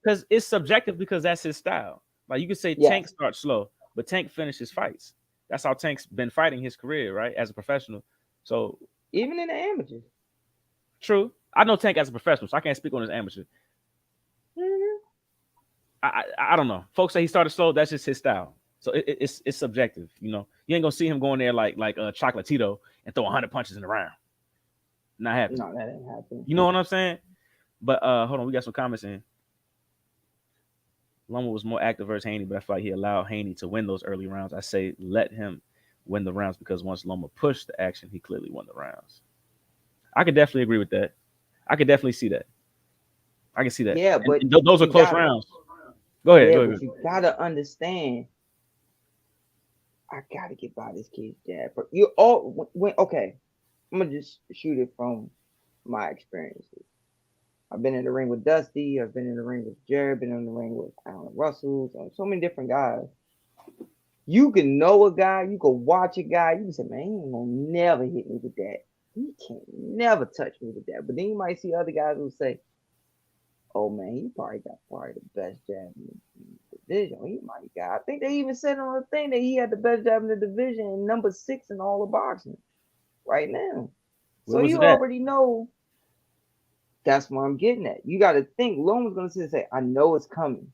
Because it's subjective because that's his style. Like you could say Tank starts slow, but Tank finishes fights. That's how Tank's been fighting his career, right? As a professional. So even in the amateurs. True. I know Tank as a professional, so I can't speak on his amateur. Mm-hmm. I don't know. Folks say he started slow. That's just his style. So it's subjective. You ain't gonna see him going there like Chocolatito and throw 100 punches in the round. Not happening. No, that ain't happening. You know what I'm saying? But hold on, we got some comments in. Loma was more active versus Haney, but I feel like he allowed Haney to win those early rounds. I say let him win the rounds because once Loma pushed the action, he clearly won the rounds. I could definitely agree with that. I could definitely see that. I can see that. Yeah, but those are close rounds. Go ahead. Go ahead. But you gotta understand. I gotta get by this kid's jab. But you all okay. I'm gonna just shoot it from my experiences. I've been in the ring with Dusty. I've been in the ring with Jared. Been in the ring with Alan Russell. So many different guys. You can know a guy. You can watch a guy. You can say, man, he ain't gonna never hit me with that. He can't never touch me with that. But then you might see other guys who say, oh man, he probably got the best jab in the division. He might got. I think they even said on the thing that he had the best jab in the division and number 6 in all of boxing right now. So you already know. That's what I'm getting at. You got to think Loma's going to sit and say, I know it's coming.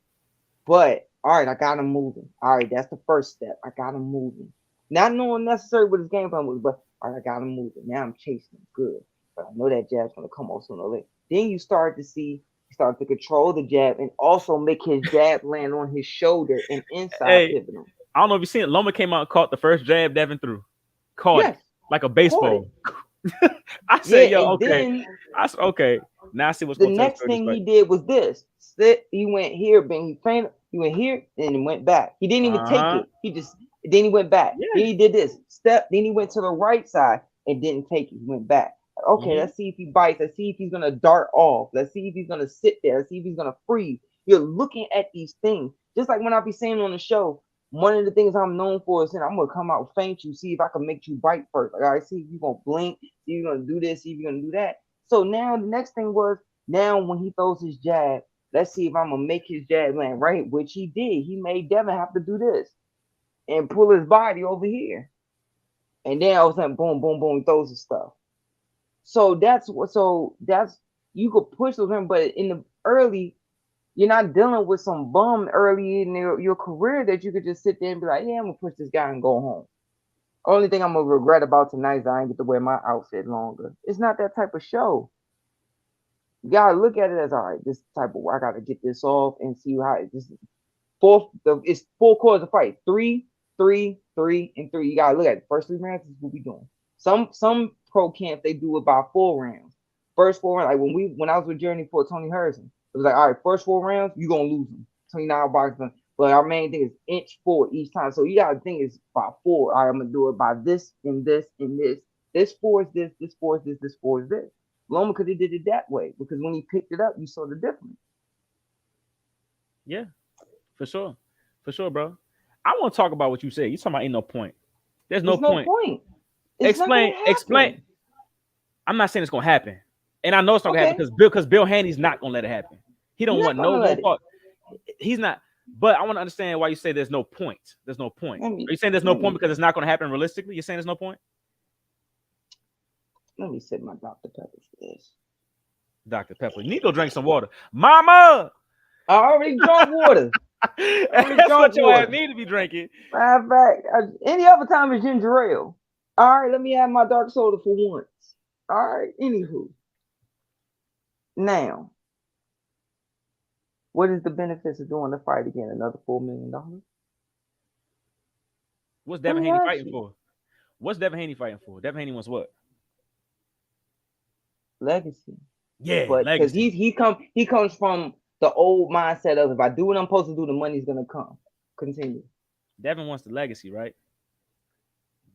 But, all right, I got him moving. All right, that's the first step. I got him moving. Not knowing necessarily what his game plan was, but, all right, I got him moving. Now I'm chasing him. Good. But I know that jab's going to come off sooner or later. Then you start to control the jab and also make his jab land on his shoulder and inside pivot him. I don't know if you've seen it. Loma came out and caught the first jab Devin threw. Caught it like a baseball. I said, okay. Then, I said, okay. Now I see what's the next thing he did was this. He went here, but he went here, and he went back. He didn't even take it. Then he went back. Yeah. Then he did this step. Then he went to the right side and didn't take it. He went back. Okay, let's see if he bites. Let's see if he's gonna dart off. Let's see if he's gonna sit there. Let's see if he's gonna freeze. You're looking at these things. Just like when I be saying on the show, one of the things I'm known for is saying I'm gonna come out feint you, see if I can make you bite first. Like, all right, see if you're gonna blink, see if you're gonna do this, see if you're gonna do that. So now the next thing was now when he throws his jab, let's see if I'm gonna make his jab land right, which he did. He made Devin have to do this and pull his body over here. And then all of a sudden, boom, boom, boom, he throws his stuff. So that's you could push those in, but in the early, you're not dealing with some bum early in your career that you could just sit there and be like, yeah, I'm gonna push this guy and go home. Only thing I'm gonna regret about tonight is I ain't get to wear my outfit longer. It's not that type of show. You gotta look at it as, all right, this type of I gotta get this off and see how this is it's 4 quarters of fight. 3, 3, 3, and 3. You gotta look at it. First 3 rounds is what we doing. Some pro camp they do about 4 rounds. First 4 rounds, like when I was with Journey for Tony Harrison, it was like, all right, first 4 rounds, you're gonna lose them. 29 boxing. But our main thing is inch 4 each time. So you gotta think it's about 4. All right, I'm gonna do it by this and this and this. This 4 is this 4 is this 4 is this. Loma could have did it that way because when he picked it up, you saw the difference. Yeah, for sure, bro. I want to talk about what you said. You talking about ain't no point. There's no There's no point. point. It's not gonna Explain. happen. I'm not saying it's gonna happen, and I know it's not gonna happen Okay, because Bill Haney's not gonna let it happen. He he's don't not want gonna no let it. part. He's not. But I want to understand why you say there's no point. There's no point. Let Are me you saying there's no let point me because it's not gonna happen realistically? You're saying there's no point? let me set my Dr. Pepper for this. Dr. Pepper, you need to go drink some water, Mama. I already drunk water. I already That's drunk what your ass water. need to be drinking. Matter of fact, any other time is ginger ale. All right, let me have my dark soda for once. All right, anywho. Now, what is the benefits of doing the fight again? Another $4 million? What's Let Devin me Haney ask fighting you. for? What's Devin Haney fighting for? Devin Haney wants what? Legacy. Yeah, But because legacy. he comes from the old mindset of if I do what I'm supposed to do, the money's gonna come. Continue. Devin wants the legacy, right?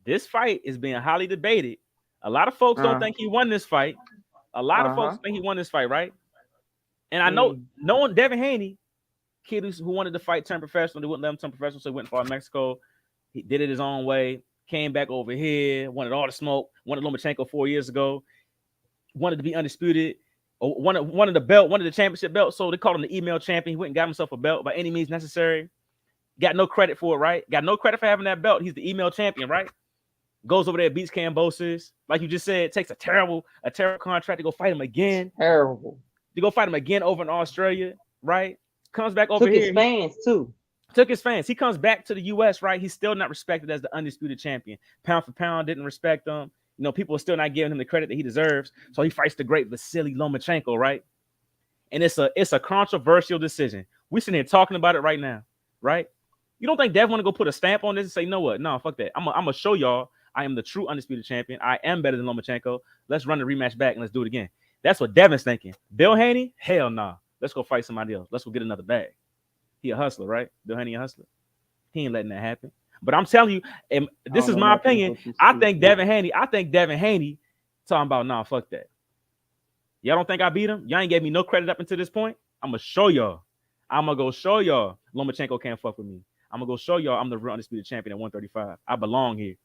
This fight is being highly debated. A lot of folks don't Uh think he won this fight. A lot of uh-huh. folks think he won this fight, right? And I know Mm, knowing Devin Haney, kid who wanted to fight turn professional, they wouldn't let him turn professional, so he went and fought in Mexico. He did it his own way, came back over here, wanted all the smoke, wanted Lomachenko 4 years ago, wanted to be undisputed, or wanted the belt, wanted the championship belt. So they called him the email champion. He went and got himself a belt by any means necessary. Got no credit for it, right? Got no credit for having that belt. He's the email champion, right? Goes over there, beats Cambosis. Like you just said, takes a terrible contract to go fight him again. terrible. To go fight him again over in Australia, right? Comes back over Took his here. He fans too. took his fans. He comes back to the US, right? He's still not respected as the undisputed champion. Pound for pound, didn't respect him. You know, people are still not giving him the credit that he deserves. So he fights the great Vasiliy Lomachenko, right? And it's a controversial decision. We're sitting here talking about it right now, right? You don't think Dev want to go put a stamp on this and say, you know what? No, fuck that. I'm gonna show y'all I am the true undisputed champion. I am better than Lomachenko. Let's run the rematch back and let's do it again. That's what Devin's thinking. Bill Haney, hell nah. Let's go fight somebody else. Let's go get another bag. He a hustler, right? Bill Haney a hustler. He ain't letting that happen. But I'm telling you, and I this don't is know my nothing, opinion. but you I speak think it. Devin Haney talking about nah, fuck that. Y'all don't think I beat him? Y'all ain't gave me no credit up until this point. I'm gonna show y'all. I'm gonna go show y'all Lomachenko can't fuck with me. I'm gonna go show y'all I'm the real undisputed champion at 135. I belong here.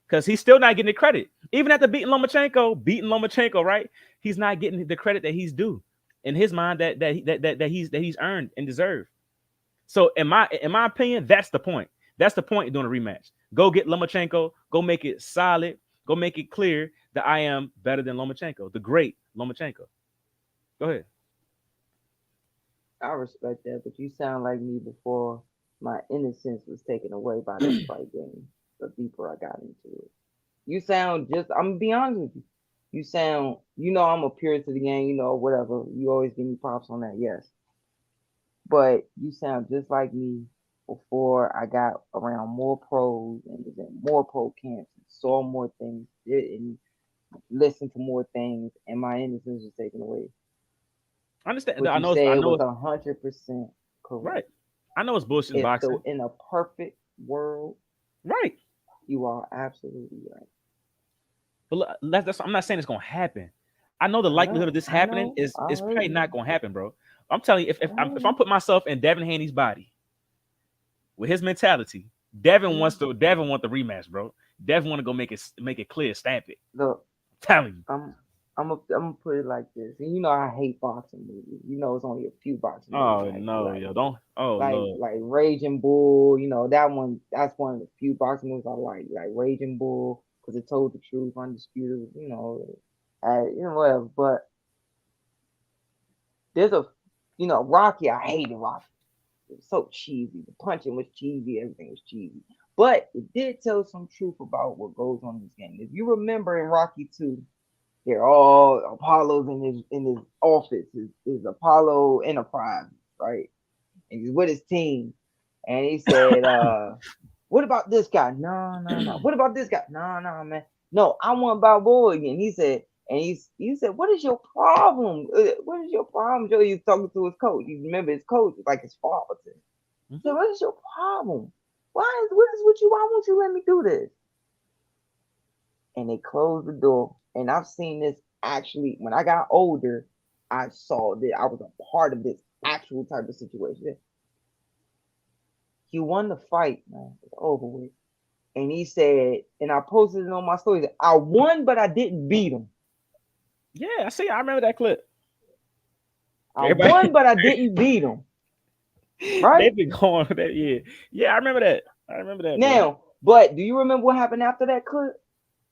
Because he's still not getting the credit. Even after beating Lomachenko, right? He's not getting the credit that he's due in his mind that he's earned and deserved. So in my opinion, that's the point. That's the point of doing a rematch. Go get Lomachenko, go make it solid, go make it clear that I am better than Lomachenko, the great Lomachenko. Go ahead. I respect that, but you sound like me before my innocence was taken away by that fight game. The deeper I got into it, you sound just. I'm gonna be honest with you. You sound. You know, I'm a purist to the game. You know, whatever. You always give me props on that. Yes, but you sound just like me before I got around more pros and was in more pro camps and saw more things and listened to more things, and my innocence was taken away. I understand. What I you know. I said know. was 100% correct. Right. I know it's bullshit in If boxing. so, in a perfect world, Right. you are absolutely right. But look, I'm not saying it's gonna happen. I know the I likelihood of know, this I happening know, is I is heard probably you. not gonna happen, bro. I'm telling you, if I if I'm heard if I'm you. put myself in Devin Haney's body with his mentality, Devin Mhm. want the rematch, bro. Devin want to go make it clear, stamp it. Look, I'm telling you. I'm gonna put it like this. And you know I hate boxing movies. You know it's only a few boxing movies Oh I hate. no, yo, don't. Oh Lord. Like Raging Bull. You know that one. That's one of the few boxing movies I like. Like Raging Bull because it told the truth, undisputed. You know whatever. But there's a, Rocky. I hated Rocky. It was so cheesy. The punching was cheesy. Everything was cheesy. But it did tell some truth about what goes on in this game. If you remember in Rocky 2, they're all Apollo's in his office, his Apollo Enterprise, right? And he's with his team. And he said, what about this guy? No, no, no. What about this guy? No, no, man. No, I want Balboa again. He said, and he said, what is your problem? What is your problem, Joe? He's talking to his coach. You remember his coach is like his father. He said, Mhm. what is your problem? What is with you? Why won't you let me do this? And they closed the door. And I've seen this actually when I got older. I saw that I was a part of this actual type of situation. He won the fight, man. It's over with. And he said, and I posted it on my story. I won, but I didn't beat him. Yeah, I see. I remember that clip. I Everybody, won, but I didn't beat him. Right they've been going with that. Yeah, yeah. I remember that. I remember that, bro. now, but do you remember what happened after that clip?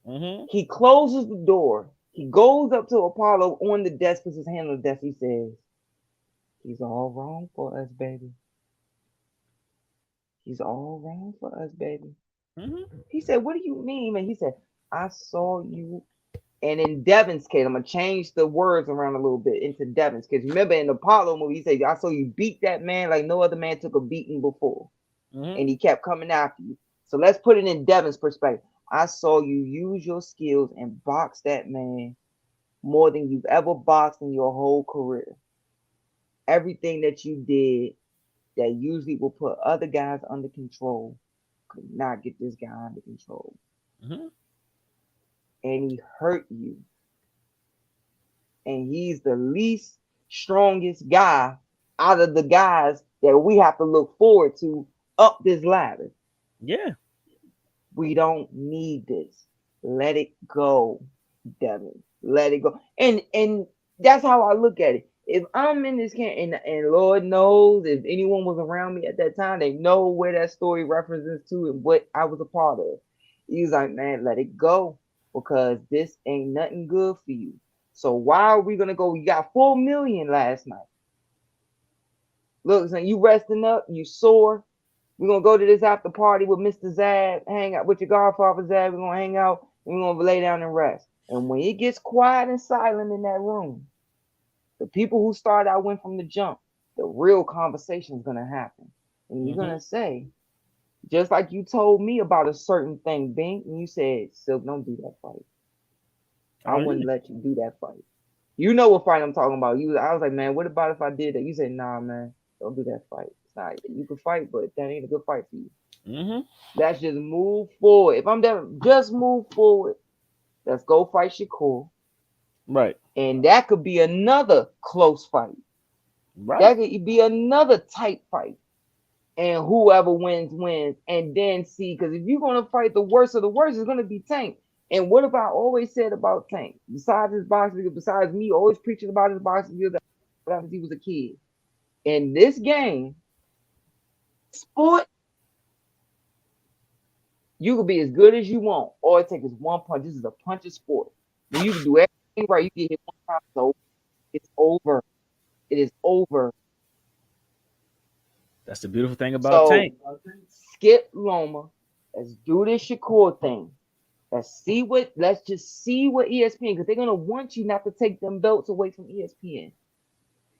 Mm-hmm. He closes the door. He goes up to Apollo on the desk, puts his hand on the desk. He says, "He's all wrong for us, baby. He's all wrong for us, baby." Mm-hmm. He said, "What do you mean, man?" He said, "I saw you." And in Devin's case, I'm gonna change the words around a little bit into Devin's case. Remember in the Apollo movie, he said, "I saw you beat that man like no other man took a beating before," Mm-hmm. and he kept coming after you. So let's put it in Devin's perspective. I saw you use your skills and box that man more than you've ever boxed in your whole career. Everything that you did that usually will put other guys under control could not get this guy under control. Mm-hmm. And he hurt you. And he's the least strongest guy out of the guys that we have to look forward to up this ladder. Yeah. We don't need this. Let it go, Devin. Let it go. And that's how I look at it. If I'm in this camp, and Lord knows if anyone was around me at that time, they know where that story references to and what I was a part of. He was like, man, let it go because this ain't nothing good for you. So why are we gonna go? We got 4 million last night. Look, so you resting up, you sore. We're gonna go to this after party with Mr. Zad, hang out with your godfather Zad. We're gonna hang out and we're gonna lay down and rest. And when it gets quiet and silent in that room, the people who start out win from the jump, the real conversation is gonna happen. And you're Mm-hmm. gonna say, just like you told me about a certain thing, Bink, and you said, Silk, don't do that fight. I Oh wouldn't yeah. let you do that fight. You know what fight I'm talking about. I was like, man, what about if I did that? You said, nah, man, don't do that fight. It's not, you can fight, but that ain't a good fight for you. Mm-hmm. Let's just move forward. If I'm there, just move forward. Let's go fight Shakur. Right. And that could be another close fight. Right. That could be another tight fight. And whoever wins, wins. And then see, because if you're going to fight the worst of the worst, it's going to be Tank. And what have I always said about Tank? Besides his boxing, besides me always preaching about his boxing, since he was a kid. In this game, sport, you could be as good as you want. All it takes is one punch. This is a puncher's sport. When you can do everything right, you get hit one time, so it's over. It is over. That's the beautiful thing about So Tank. skip Loma. Let's do this Shakur thing. Let's just see what ESPN, because they're gonna want you not to take them belts away from ESPN.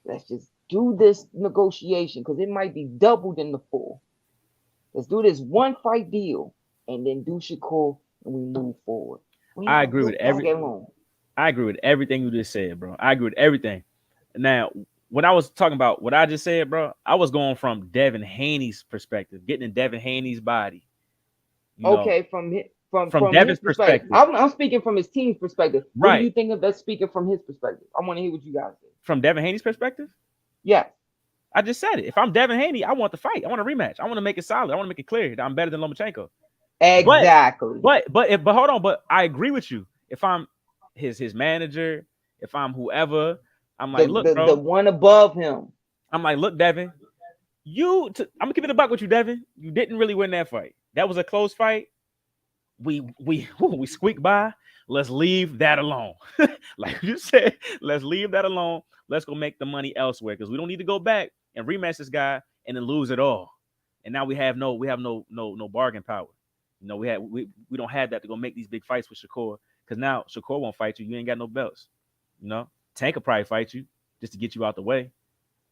Let's just do this negotiation because it might be doubled in the full. Let's do this one fight deal and then do Shakur and we move forward. We I don't agree with look back every. at Loma. I agree with everything you just said, bro. I agree with everything. Now, when I was talking about what I just said, bro, I was going from Devin Haney's perspective, getting in Devin Haney's body. You know, Okay, from his, from from from his Devin's perspective, perspective, I'm speaking from his team's perspective. What do right? you think of that? Speaking from his perspective, I want to hear what you guys say. From Devin Haney's perspective, Yes, I just said it. If I'm Devin Haney, I want the fight. I want a rematch. I want to make it solid. I want to make it clear that I'm better than Lomachenko. But exactly. but hold on. But I agree with you. If I'm his manager, if I'm whoever, I'm The like, look, the the bro. one above him. I'm like, look, Devin. I'm gonna keep it a buck with you, Devin. You didn't really win that fight. That was a close fight. We squeaked by. Let's leave that alone. Like you said, let's leave that alone. Let's go make the money elsewhere because we don't need to go back and rematch this guy and then lose it all. And now we have no bargain power. You know, we don't have that to go make these big fights with Shakur because now Shakur won't fight you. You ain't got no belts. You know, Tank will probably fight you just to get you out the way.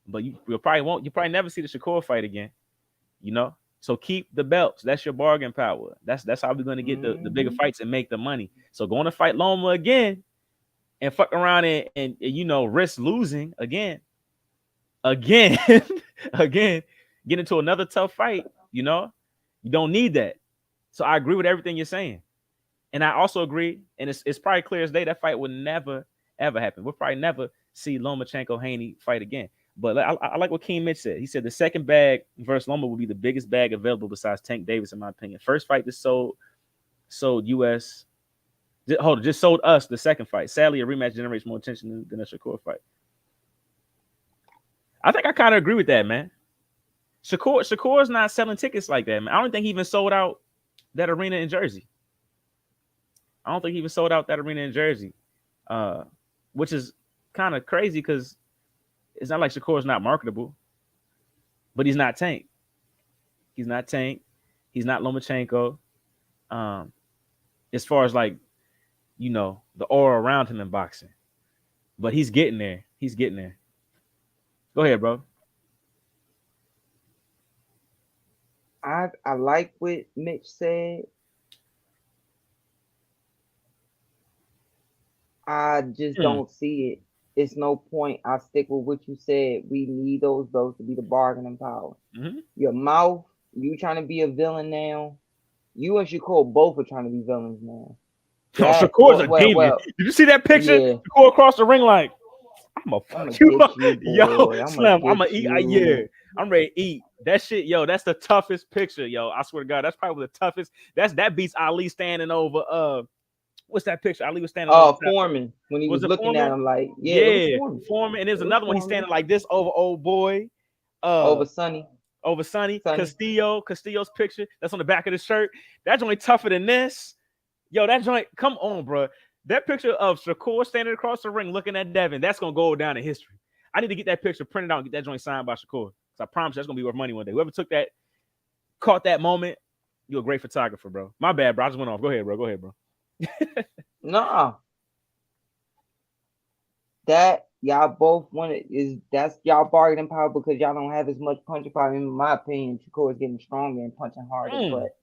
But you probably won't. You probably never see the Shakur fight again. You know, so keep the belts. That's your bargain power. That's how we're going to get the bigger Hmm. fights and make the money. So going to fight Loma again and fuck around and you know risk losing again, again, get into another tough fight. You know, you don't need that. So I agree with everything you're saying, and I also agree, and it's probably clear as day that fight would never ever happen. We'll probably never see Lomachenko Haney fight again. But I like what King Mitch said. He said the second bag versus Loma will be the biggest bag available besides Tank Davis, in my opinion. First fight that sold US. Hold on, just sold us the second fight. Sadly, a rematch generates more attention than a Shakur fight. I think I kind of agree with that, man. Shakur's not selling tickets like that, man. I don't think he even sold out that arena in Jersey. I don't think he even sold out that arena in Jersey, uh, which is kind of crazy because it's not like Shakur's not marketable, but he's not Tank. He's not Tank. He's not Lomachenko. Um, as far as like, the aura around him in boxing, but he's getting there. He's getting there. Go ahead, bro. I like what Mitch said. I just Hmm. don't see it. It's no point. I stick with what you said. We need those votes to be the bargaining power. Mm-hmm. Your mouth, you trying to be a villain now. You and Shakur both are trying to be villains now. Oh, That Shakur's well, a well, demon. well, Did you see that picture? yeah. Shakur across the ring like, I'm gonna I'm fuck gonna you get up, you, yo, boy. I'm gonna Slim. I'm get gonna eat. Yeah, you. I'm ready to eat that shit, yo. That's the toughest picture, yo. I swear to God, that's probably the toughest. That beats Ali standing over. What's that picture? Ali was standing over the top. Foreman, when he Was was it looking at Foreman? him like, yeah, it was Yeah, Foreman. Foreman. And there's It was another one. He's Foreman. standing like this over old boy. Uh, Over Sonny. over Sonny Sonny. Castillo's picture. That's on the back of the shirt. That joint tougher than this. Yo, that joint. Come on, bro. That picture of Shakur standing across the ring looking at Devin, that's gonna go down in history. I need to get that picture printed out and get that joint signed by Shakur. Cause I promise you that's gonna be worth money one day. Whoever took that, caught that moment, you're a great photographer, bro. My bad, bro. I just went off. Go ahead, bro. Go ahead, bro. Nah. That y'all both wanted is that's y'all bargaining power because y'all don't have as much punching power. In my opinion, Shakur is getting stronger and punching harder. Mm. But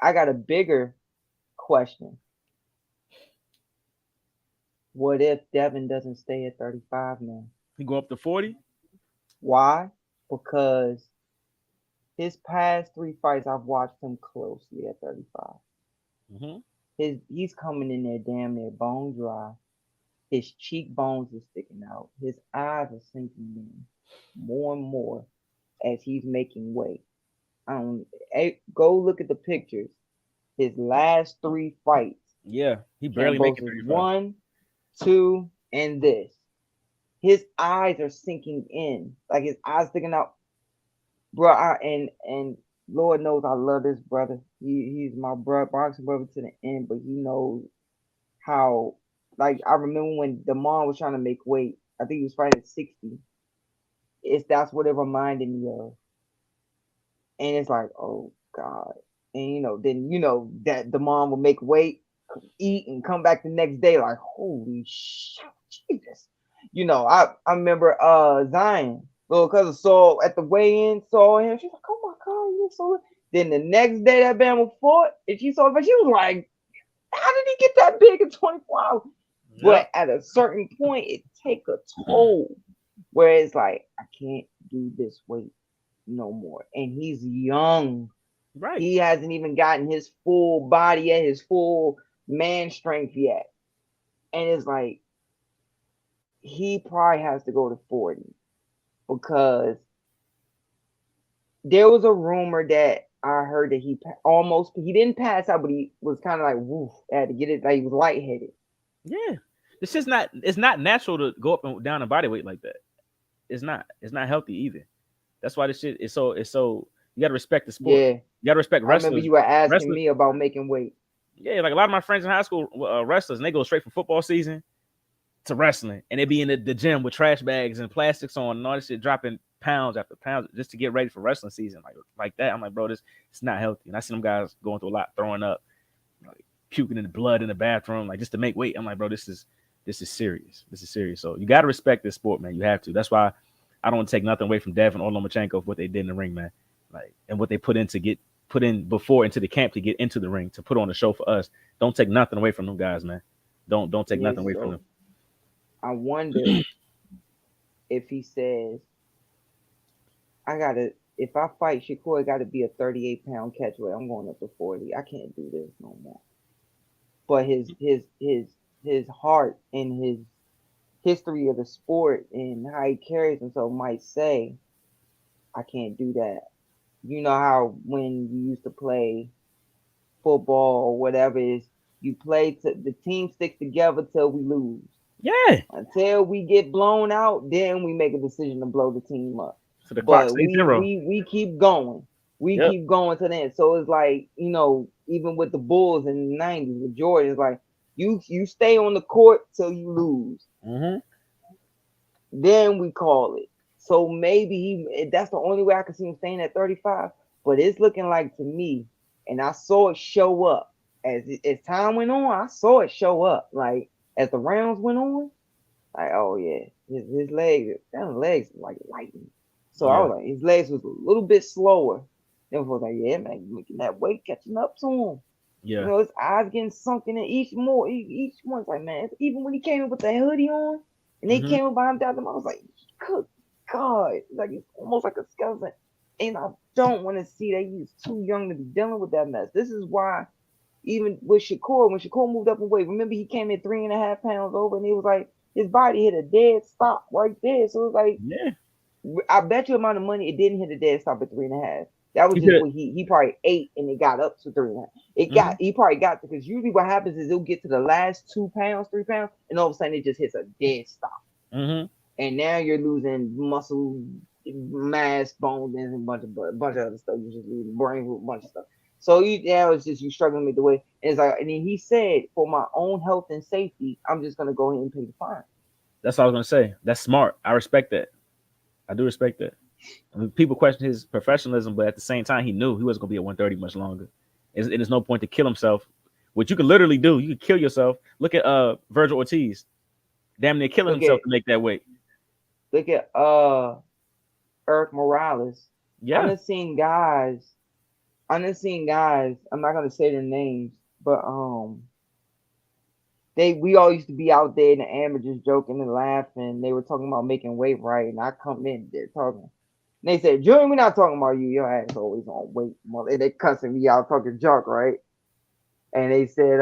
I got a bigger question. What if Devin doesn't stay at 35 now? He go up to 40. Why? Because his past three fights, I've watched him closely at 35. Mm-hmm. He's coming in there damn near bone dry. His cheekbones are sticking out. His eyes are sinking in more and more as he's making weight. Go look at the pictures. His last three fights, Yeah, he barely making Cambosa's 35. one, two, and this. His eyes are sinking in, like his eyes sticking out, bro. And Lord knows I love this brother. He's my brother, boxing brother to the end, but he knows how. Like I remember when Damon was trying to make weight. I think he was fighting at 60. That's what it reminded me of, and it's like, oh God. And then that Damon will make weight, eat, and come back the next day like, holy shit, Jesus. I remember Zion, little cousin saw at the weigh-in, saw him. She's like, oh my God, you so. Then the next day that Bama fought, and she saw him, but she was like, how did he get that big in 24 hours? Yep. But at a certain point, it take a toll where it's like, I can't do this weight no more. And he's young. Right. He hasn't even gotten his full body yet, his full man strength yet. And it's like he probably has to go to 40 because there was a rumor that I heard that he didn't pass out, but he was kind of like woof, had to get it, like he was lightheaded. Yeah. It's just not. It's not natural to go up and down in body weight like that. It's not. It's not healthy either. That's why this shit is so. It's so. You gotta respect the sport. Yeah, You gotta respect I remember wrestlers. you were asking Wrestlers. me about making weight. Yeah, like a lot of my friends in high school wrestlers, and they go straight from football season to wrestling, and they be in the gym with trash bags and plastics on and all this shit, dropping pounds after pounds just to get ready for wrestling season, like that. I'm like, bro, this it's not healthy. And I see them guys going through a lot, throwing up, like puking in the blood in the bathroom, like just to make weight. I'm like, bro, this is serious. This is serious. So you got to respect this sport, man. You have to. That's why I don't take nothing away from Devin or Lomachenko of what they did in the ring, man. Like and what they put in before into the camp to get into the ring to put on a show for us. Don't take nothing away from them guys, man. Don't take Yeah, nothing away from them. so I wonder if he says I gotta if I fight Shakur, it gotta be a 38-pound catch weight. I'm going up to 40. I can't do this no more. But his heart and history of the sport and how he carries himself might say, I can't do that. You know how when you used to play football or whatever it is, you play to the team sticks together till we lose. Yeah. Until we get blown out, then we make a decision to blow the team up. So the clock But stays we zero. we we keep going. We Yep. keep going to the end. So it's like, even with the Bulls in the 90s with Jordan, it's like you stay on the court till you lose. Mm-hmm. Then we call it. So maybe that's the only way I can see him staying at 35. But it's looking like to me, and I saw it show up as time went on. I saw it show up like as the rounds went on. Like, oh yeah, his legs like lightning. So I Yeah. was like, his legs was a little bit slower. Then I was like, yeah, man, making that weight catching up to him. Yeah. His eyes getting sunken in each one's like, man, even when he came in with that hoodie on and they Mm-hmm. came up behind him, I was like, good God, like it's almost like a skeleton. And I don't want to see that he's too young to be dealing with that mess. This is why even with Shakur, when Shakur moved up in weight, remember he came in 3.5 pounds over, and he was like his body hit a dead stop right there. So it was like Yeah. I bet you amount of money it didn't hit a dead stop at 3.5. That was He just could. what he probably ate and it got up to 3.5. Mm-hmm. He probably got to because usually what happens is it'll get to the last 2 pounds, 3 pounds, and all of a sudden it just hits a dead stop. Mm-hmm. And now you're losing muscle, mass, bones, and a bunch of other stuff. You just losing brain root, a bunch of stuff. So now it's just you struggling with the way. And it's like, and then he said, for my own health and safety, I'm just gonna go ahead and pay the fine. That's all I was gonna say. That's smart. I respect that. I do respect that. I mean, people question his professionalism, but at the same time, he knew he wasn't gonna be at 130 much longer. And there's no point to kill himself. What you could literally do, you could kill yourself. Look at Virgil Ortiz, damn near killing Look himself at to make that weight. look at Eric Morales. I Yeah. done seen guys. I done seen guys. I'm not gonna say their names, but we all used to be out there in the amateurs joking and laughing. They were talking about making weight right, and I come in there talking. And they said, Julian, we're not talking about you. Your ass always on weight, mother. And they cussing me out talking junk, right? And they said,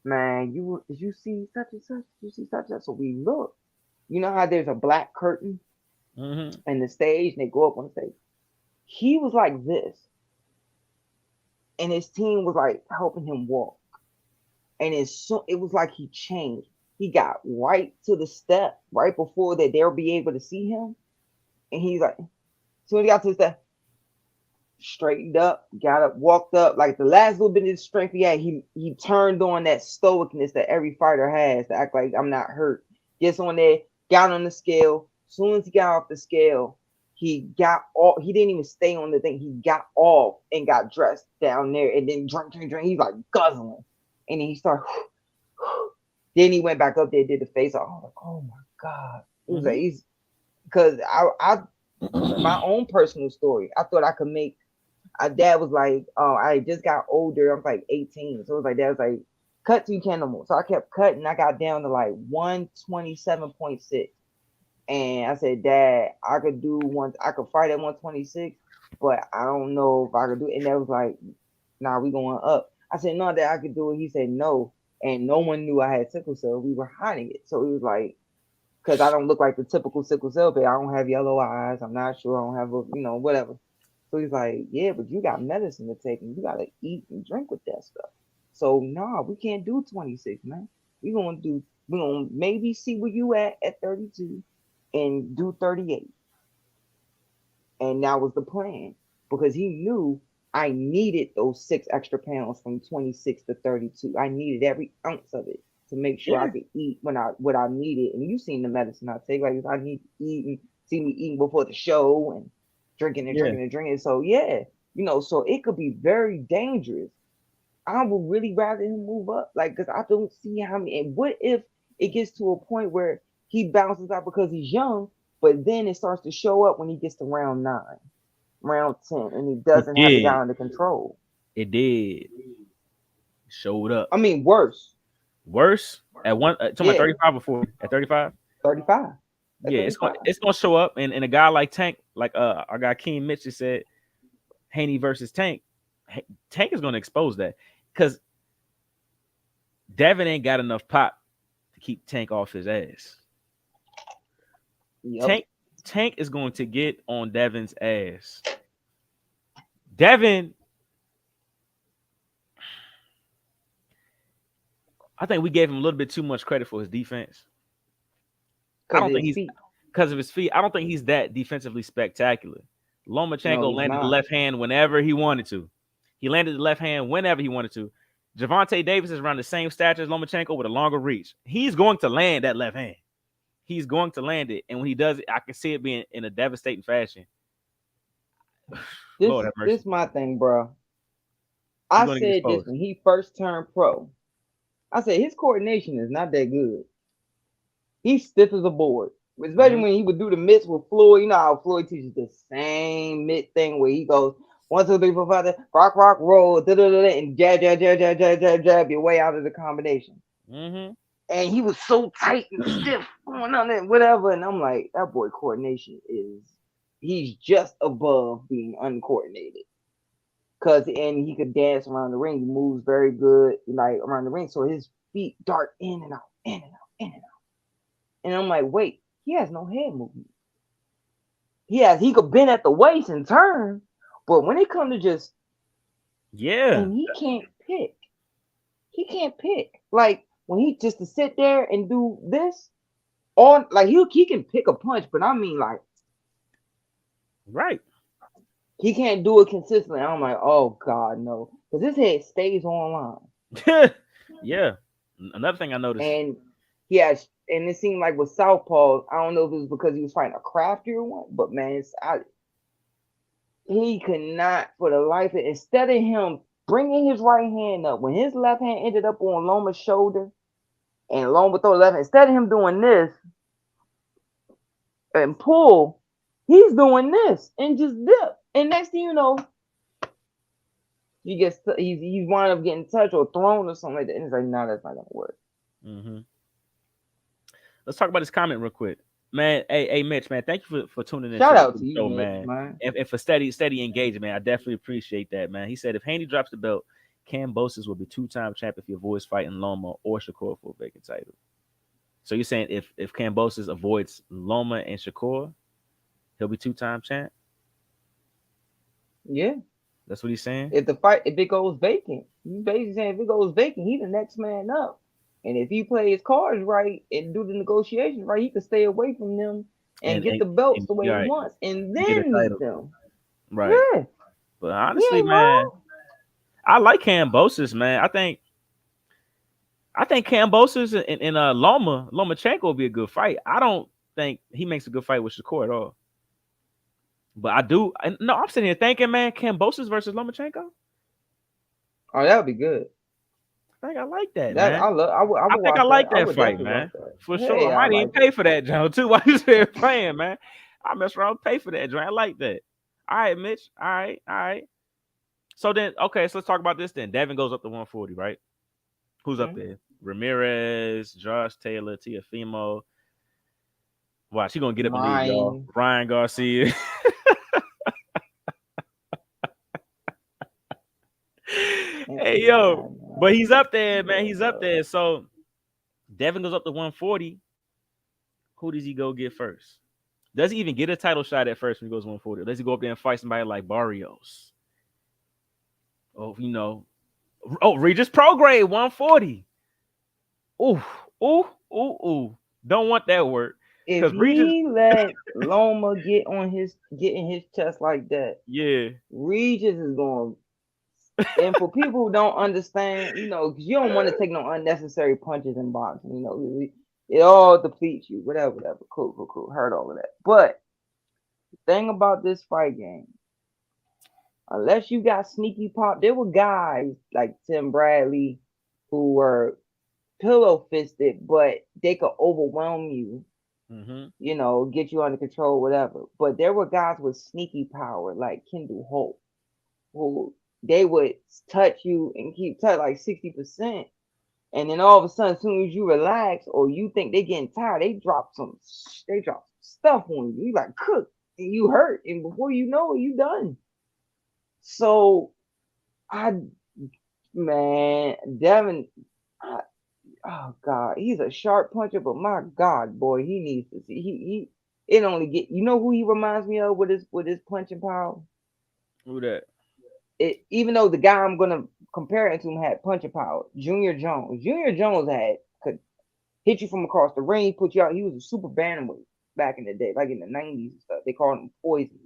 man, did you see such and such? Did you see such and such? So we look. You know how there's a black curtain Mm-hmm. in the stage, and they go up on the stage. He was like this, and his team was like helping him walk. And it was like he changed. He got right to the step right before that they'll be able to see him. And he's like, so he got to the step, straightened up, got up, walked up. Like the last little bit of strength he had, he turned on that stoicness that every fighter has to act like I'm not hurt. Gets on there, got on the scale. As soon as he got off the scale, he got off. He didn't even stay on the thing. He got off and got dressed down there and then drink. He's like guzzling. And then he started. Then he went back up there, did the face. I was like, oh my God. It was like, Mm-hmm. he's because I my own personal story. I thought I could make. Dad was like, oh, I just got older. I was like 18, so it was like dad was like, cut to cannibal. So I kept cutting. I got down to like 127.6, and I said, Dad, I could do one. I could fight at 126, but I don't know if I could do it. And that was like, nah, we going up. I said, no, Dad, I could do it. He said no, and no one knew I had sickle cell. We were hiding it, so it was like because I don't look like the typical sickle cell baby. I don't have yellow eyes. I'm not sure. I don't have whatever. So he's like, yeah, but you got medicine to take and you gotta eat and drink with that stuff. So nah, we can't do 26, man. We gonna maybe see where you at 32 and do 38. And that was the plan because he knew I needed those 6 extra pounds from 26 to 32. I needed every ounce of it to make sure I Yeah. could eat what I needed. And you seen the medicine I take, like I need to eat and see me eating before the show and drinking and Yeah. drinking and drinking. So yeah, so it could be very dangerous. I would really rather him move up, like, because I don't see how many. And what if it gets to a point where he bounces out because he's young, but then it starts to show up when he gets to round 9, round 10, and he It doesn't have the guy did. under control. It did. Showed up. I mean, worse. Worse at one. Talking about Yeah, 35 or 40. At 35. 35. At Yeah, it's going 35. it's gonna show up, and a guy like Tank, like our guy King Mitch just said, Haney versus Tank. Tank is gonna expose that because Devin ain't got enough pop to keep Tank off his ass. Yep. Tank is going to get on Devin's ass. Devin, I think we gave him a little bit too much credit for his defense. I Because don't of think his he's feet. because of his feet. I don't think he's that defensively spectacular. No, Lomachenko he's landed the not. left hand whenever he wanted to. He landed the left hand whenever he wanted to. Javante Davis is around the same stature as Lomachenko with a longer reach. He's going to land that left hand. He's going to land it. And when he does it, I can see it being in a devastating fashion. Lord have mercy. This my thing, bro. He's I going to get said this exposed. when he first turned pro. I said his coordination is not that good. He's stiff as a board. Especially Mm-hmm. when he would do the mitts with Floyd. You know how Floyd teaches the same mitt thing where he goes 1, 2, 3, 4, 5, rock, roll, and jab your way out of the combination. Mm-hmm. And he was so tight and stiff going on and whatever. And I'm like, that boy coordination he's just above being uncoordinated. And he could dance around the ring. He moves very good, like around the ring. So his feet dart in and out, in and out, in and out. And I'm like, wait, he has no head movement. He could bend at the waist and turn, but when it comes to just Yeah. and he can't pick. He can't pick. Like when he just to sit there and do this on like he can pick a punch, but I mean like Right. he can't do it consistently. I'm like, oh God, no. Because his head stays online. Yeah. Another thing I noticed. And and it seemed like with Southpaw, I don't know if it was because he was fighting a craftier one, but man, he could not for the life of it. Instead of him bringing his right hand up, when his left hand ended up on Loma's shoulder, and Loma throw the left hand, instead of him doing this and pull, he's doing this and just dip. And next thing you know, he's wound up getting touched or thrown or something like that. And it's like, no, that's not gonna work. Mm-hmm. Let's talk about this comment real quick. Man, hey, Mitch, man, thank you for tuning into Shout the out to you, show, Mitch, man. man. And for steady engagement, I definitely appreciate that, man. He said if Haney drops the belt, Kambosos will be 2-time champ if he avoids fighting Loma or Shakur for a vacant title. So you're saying if Kambosos avoids Loma and Shakur, he'll be 2-time champ? Yeah. That's what he's saying? If it goes vacant, he's basically saying if it goes vacant, he's the next man up. And if he plays cards right and do the negotiations right, he can stay away from them and get the belts the way he right, wants and get a then meet title. them. Right. Yeah. But He honestly, ain't man, wrong. I like Kambosos, man. I think Kambosos and Lomachenko will be a good fight. I don't think he makes a good fight with Shakur at all. But I do. No, I'm sitting here thinking, man, Kambosos versus Lomachenko. Oh, that would be good. I think I like that, That man. I I would think I watch that. like I that would fight, definitely man. watch that. For sure. I Hey, I might even like pay it. for that, John, too. While you here playing, man. I mess around, pay for that, John. I like that. All right, Mitch. All right. So then, okay, so let's talk about this then. Devin goes up to 140, right? Who's up there? Ramirez, Josh Taylor, Teofimo. Watch, he gonna get up and leave, y'all. Ryan Garcia. Hey, yo. But he's up there, man. He's up there. So Devin goes up to 140. Who does he go get first? Does he even get a title shot at first when he goes 140? Or does he go up there and fight somebody like Barrios? Oh, Regis Prograde 140. Ooh. Don't want that work. If he let Loma get in his chest like that, yeah, Regis is going. And for people who don't understand, because you don't want to take no unnecessary punches in boxing. It all depletes you. Whatever. Cool. Heard all of that. But the thing about this fight game, unless you got sneaky pop, there were guys like Tim Bradley who were pillow fisted, but they could overwhelm you. Get you under control, whatever. But there were guys with sneaky power, like Kendall Holt, who they would touch you and keep touch like 60%. And then all of a sudden, as soon as you relax or you think they're getting tired, they drop some stuff on you. You like cook and you hurt. And before you know it, you done. So Devin, Oh God, he's a sharp puncher, but my God, boy, he needs to see. It only get. You know who he reminds me of with his punching power. Who that? Even though the guy I'm gonna compare it to him had punching power, Junior Jones. Junior Jones could hit you from across the ring, put you out. He was a super bantamweight back in the day, like in the '90s and stuff. They called him Poison.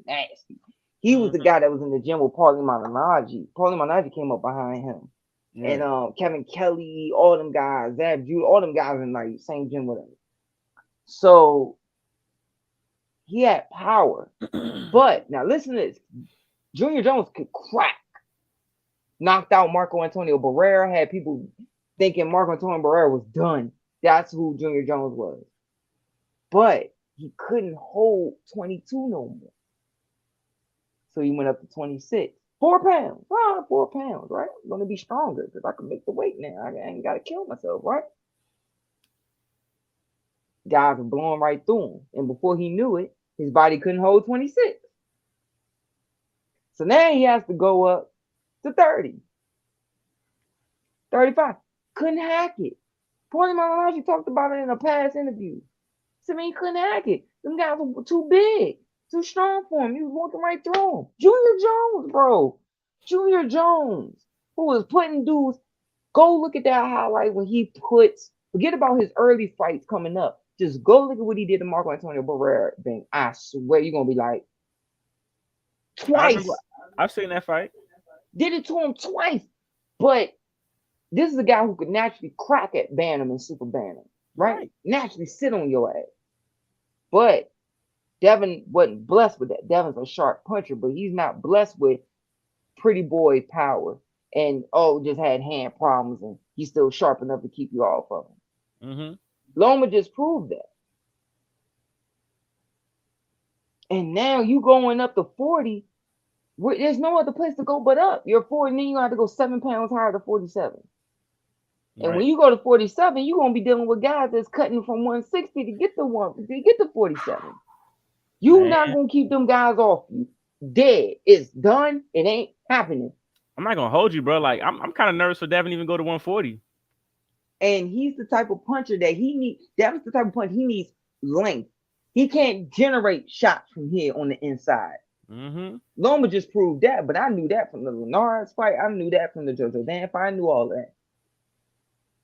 Nasty. He was the Mm-hmm. guy that was in the gym with Paulie Malignaggi. Paulie Malignaggi came up behind him. And Right. Kevin Kelly, all them guys, Zab Judah, all them guys in like same gym with him. So he had power. But now listen to this. Junior Jones could crack. Knocked out Marco Antonio Barrera, had people thinking Marco Antonio Barrera was done. That's who Junior Jones was. But he couldn't hold 22 no more. So he went up to 26. 4 pounds. 4 pounds, right? I'm going to be stronger because I can make the weight now. I ain't got to kill myself, right? Guys were blowing right through him. And before he knew it, his body couldn't hold 26. So now he has to go up to 30, 35. Couldn't hack it. Paulie Malignaggi talked about it in a past interview. So he couldn't hack it. Them guys were too big, too strong for him. He was walking right through him. Junior Jones, bro. Junior Jones, who was putting dudes. Go look at that highlight when he puts. Forget about his early fights coming up. Just go look at what he did to Marco Antonio Barrera. Then I swear you're gonna be like, I remember. twice. I've seen that fight. Did it to him twice. But this is a guy who could naturally crack at Bantam and Super Bantam, right? Right. Naturally sit on your ass. But Devin wasn't blessed with that. Devin's a sharp puncher, but he's not blessed with pretty boy power. And just had hand problems, and he's still sharp enough to keep you off of him. Mm-hmm. Loma just proved that. And now you going up to 40. There's no other place to go but up. You're 40, and then you have to go 7 pounds higher to 47. And when Right. you go to 47, you're gonna be dealing with guys that's cutting from 160 to get to 47. You not Man, gonna keep them guys off you. Dead. It's done. It ain't happening. I'm not gonna hold you, bro. Like I'm kind of nervous for Devin even go to 140. And he's the type of puncher that he needs. That was the type of punch he needs length. He can't generate shots from here on the inside. Mm-hmm. Loma just proved that, but I knew that from the Linares fight. I knew that from the JoJo Dan fight. I knew all that.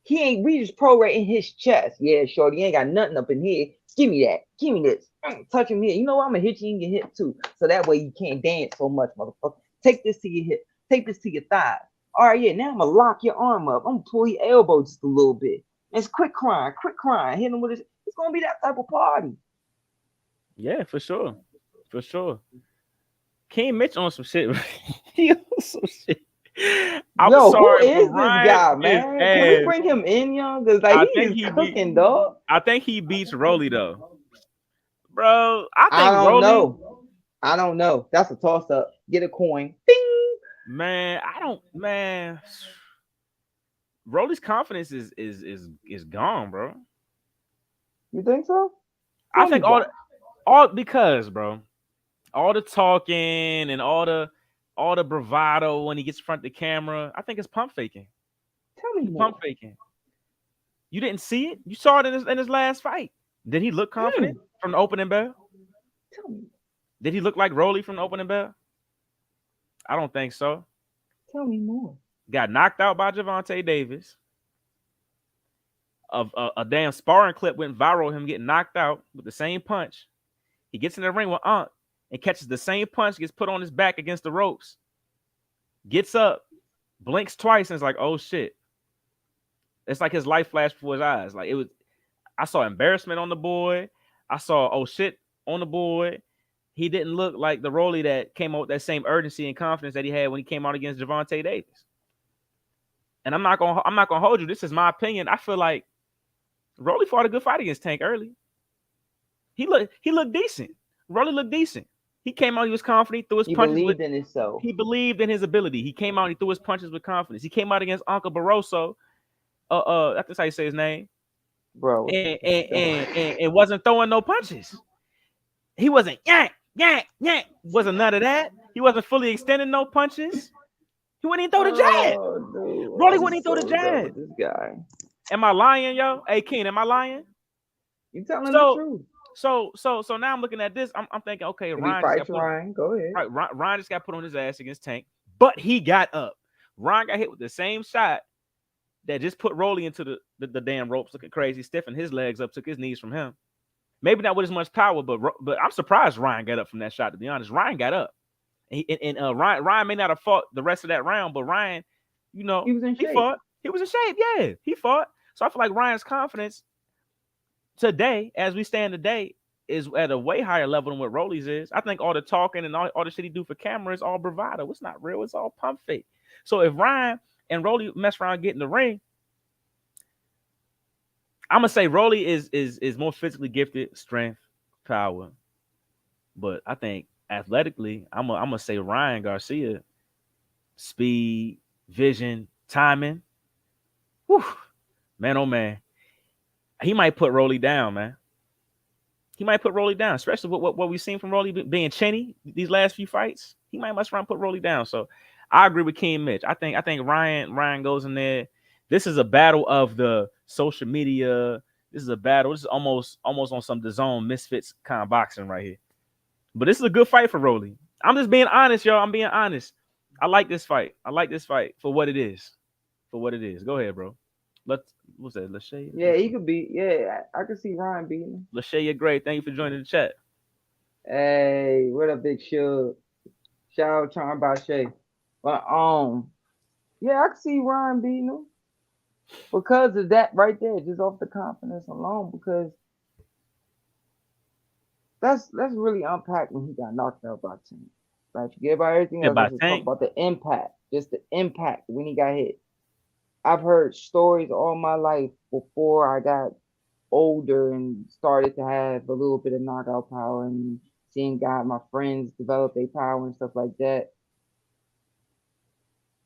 He ain't we just pro right in his chest. Yeah, shorty, ain't got nothing up in here. Give me that. Give me this. Touch him here. You know what? I'm gonna hit you in your hip too. So that way you can't dance so much, motherfucker. Take this to your hip. Take this to your thigh. All right, yeah. Now I'm gonna lock your arm up. I'm gonna pull your elbow just a little bit. It's quick crying, quick crying. Hit him with it. It's gonna be that type of party. Yeah, for sure, for sure. King Mitch on some shit. He on some shit. I'm Yo, who sorry, but is this Ryan guy, is man? Can we ass. bring him in, young? Cause like I he think is he beat. cooking, dog. I think he beats Rolly though, bro. I I think don't Rolly, know. I don't know. That's a toss up. Get a coin. Bing. man. I don't, man. Rolly's confidence is gone, bro. You think so? I Tell me think why. all because, bro, all the talking and all the bravado when he gets in front of the camera. I think it's pump faking. Tell me He pump more. faking. You didn't see it. You saw it in his last fight. Did he look confident Mm. from the opening bell? Tell me. Did he look like Rolly from the opening bell? I don't think so. Tell me more. Got knocked out by Gervonta Davis. A damn sparring clip went viral. Him getting knocked out with the same punch. He gets in the ring with Unk and catches the same punch. Gets put on his back against the ropes. Gets up, blinks twice, and is like, "Oh shit!" It's like his life flashed before his eyes. Like it was. I saw embarrassment on the boy. I saw oh shit on the boy. He didn't look like the Rolly that came out with that same urgency and confidence that he had when he came out against Gervonta Davis. And I'm not gonna hold you. This is my opinion. I feel like Rolly fought a good fight against Tank early. He looked decent. Rolly looked decent. He came out, he was confident, he threw his He punches with believed in himself. he believed in his ability. He came out, he threw his punches with confidence. He came out against Uncle Barroso. That's how you say his name. Bro. And wasn't throwing no punches. He wasn't yank. Wasn't none of that. He wasn't fully extending no punches. He wouldn't even throw the jab. Oh, dude, Rolly I'm wouldn't even throw the so done jab. with this guy. Am I lying, yo? Hey, Keen, am I lying? You telling the So, truth. so now I'm looking at this. I'm thinking, okay, If he Ryan just got fights put Ryan, go ahead. right. Ryan just got put on his ass against Tank, but he got up. Ryan got hit with the same shot that just put Rolly into the damn ropes, looking crazy, stiffened his legs up, took his knees from him. Maybe not with as much power, but I'm surprised Ryan got up from that shot. To be honest, Ryan got up, and Ryan may not have fought the rest of that round, but Ryan, He was in he shape. fought. He was in shape. Yeah, he fought. So I feel like Ryan's confidence today, as we stand today, is at a way higher level than what Rolly's is. I think all the talking and all the shit he do for camera is all bravado. It's not real. It's all pump fake. So if Ryan and Rolly mess around, get in the ring, I'm gonna say Rolly is more physically gifted, strength, power. But I think athletically, I'm gonna say Ryan Garcia, speed, vision, timing. Whew, man, oh man, he might put Rolly down, man. He might put Rolly down, especially what we've seen from Rolly being chinny these last few fights. He might mess around, put Rolly down. So I agree with King Mitch. I think Ryan goes in there. This is a battle of the social media. This is a battle. This is almost on some DAZN Misfits kind of boxing right here. But this is a good fight for Rolly. I'm just being honest, y'all. I'm being honest. I like this fight. I like this fight for what it is. For what it is. Go ahead, bro. What's that? Lachey? Yeah, he could be. Yeah, I could see Ryan beating him. Lachey, you're great. Thank you for joining the chat. Hey, what up, Big Shug? Shout out Charm by Shay. But yeah, I could see Ryan beating him because of that right there, just off the confidence alone. Because let's really unpack when he got knocked out by Tank. Right, forget about everything Yeah, else. by Let's just talk Tank. about the impact, just the impact when he got hit. I've heard stories all my life before I got older and started to have a little bit of knockout power and seeing my friends develop their power and stuff like that.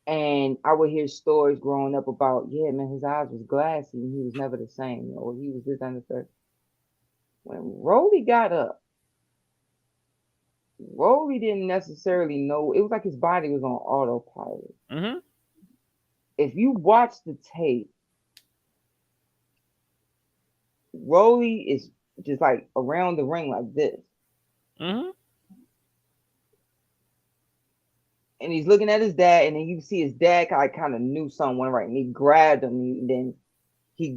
And I would hear stories growing up about, yeah, man, his eyes was glassy and he was never the same, or he was this and the third. When Rolly got up, Rolly didn't necessarily know. It was like his body was on autopilot. Mm-hmm. If you watch the tape, Rolly is just like around the ring like this. Mm-hmm. And he's looking at his dad, and then you see his dad kind of knew someone, right? And he grabbed him, and then he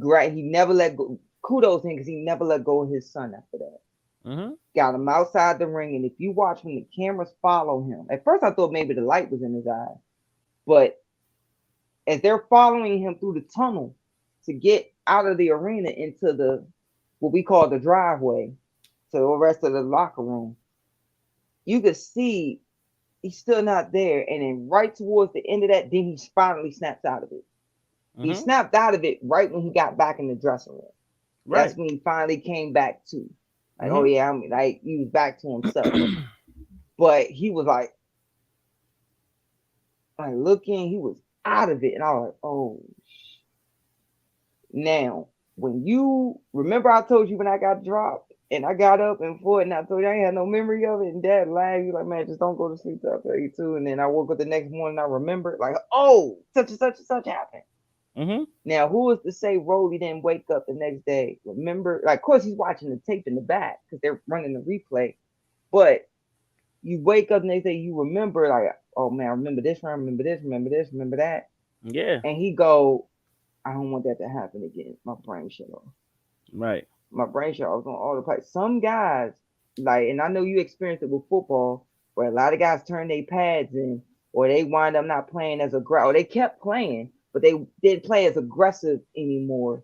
never let go. Kudos to him because he never let go of his son after that. Mm-hmm. Got him outside the ring, and if you watch when the cameras follow him, at first I thought maybe the light was in his eye, but as they're following him through the tunnel to get out of the arena into the what we call the driveway to the rest of the locker room, you could see he's still not there. And then right towards the end of that, then he finally snaps out of it. He Mm-hmm. snapped out of it right when he got back in the dressing room. Right. That's when he finally came back to. Like, oh Mm-hmm. yeah, I'm like he was back to himself. But he was like looking, he was out of it. And I was like, oh. Now, when you remember I told you when I got dropped and I got up and fought and I told you I ain't had no memory of it, and dad laughed, you like, man, just don't go to sleep till after 82. And then I woke up the next morning, I remembered, like, oh, such and such and such happened. Mm-hmm. Now, who was to say Rolly didn't wake up the next day? Remember, like, of course, he's watching the tape in the back because they're running the replay. But you wake up the next day, you remember, like, oh man, I remember this, I remember this, remember this, remember that. Yeah. And he go, I don't want that to happen again. My brain shut off. Right. My brain shut off on all the plays. Some guys, like, and I know you experienced it with football, where a lot of guys turn their pads in, or they wind up not playing as aggressive, or they kept playing, but they didn't play as aggressive anymore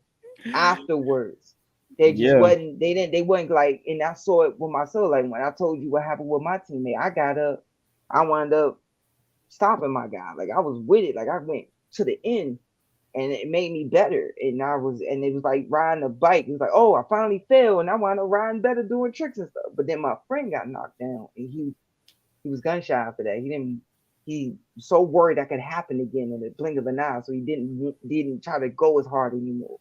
afterwards. They just Yeah. wasn't. They wasn't like. And I saw it with myself. Like when I told you what happened with my teammate, I got up. I wound up stopping my guy. Like I was with it. Like I went to the end, and it made me better. And it was like riding a bike. It was like, oh, I finally fell, and I wound up riding better, doing tricks and stuff. But then my friend got knocked down, and he was gun shy after that. He was so worried that could happen again in the blink of an eye, so he didn't try to go as hard anymore.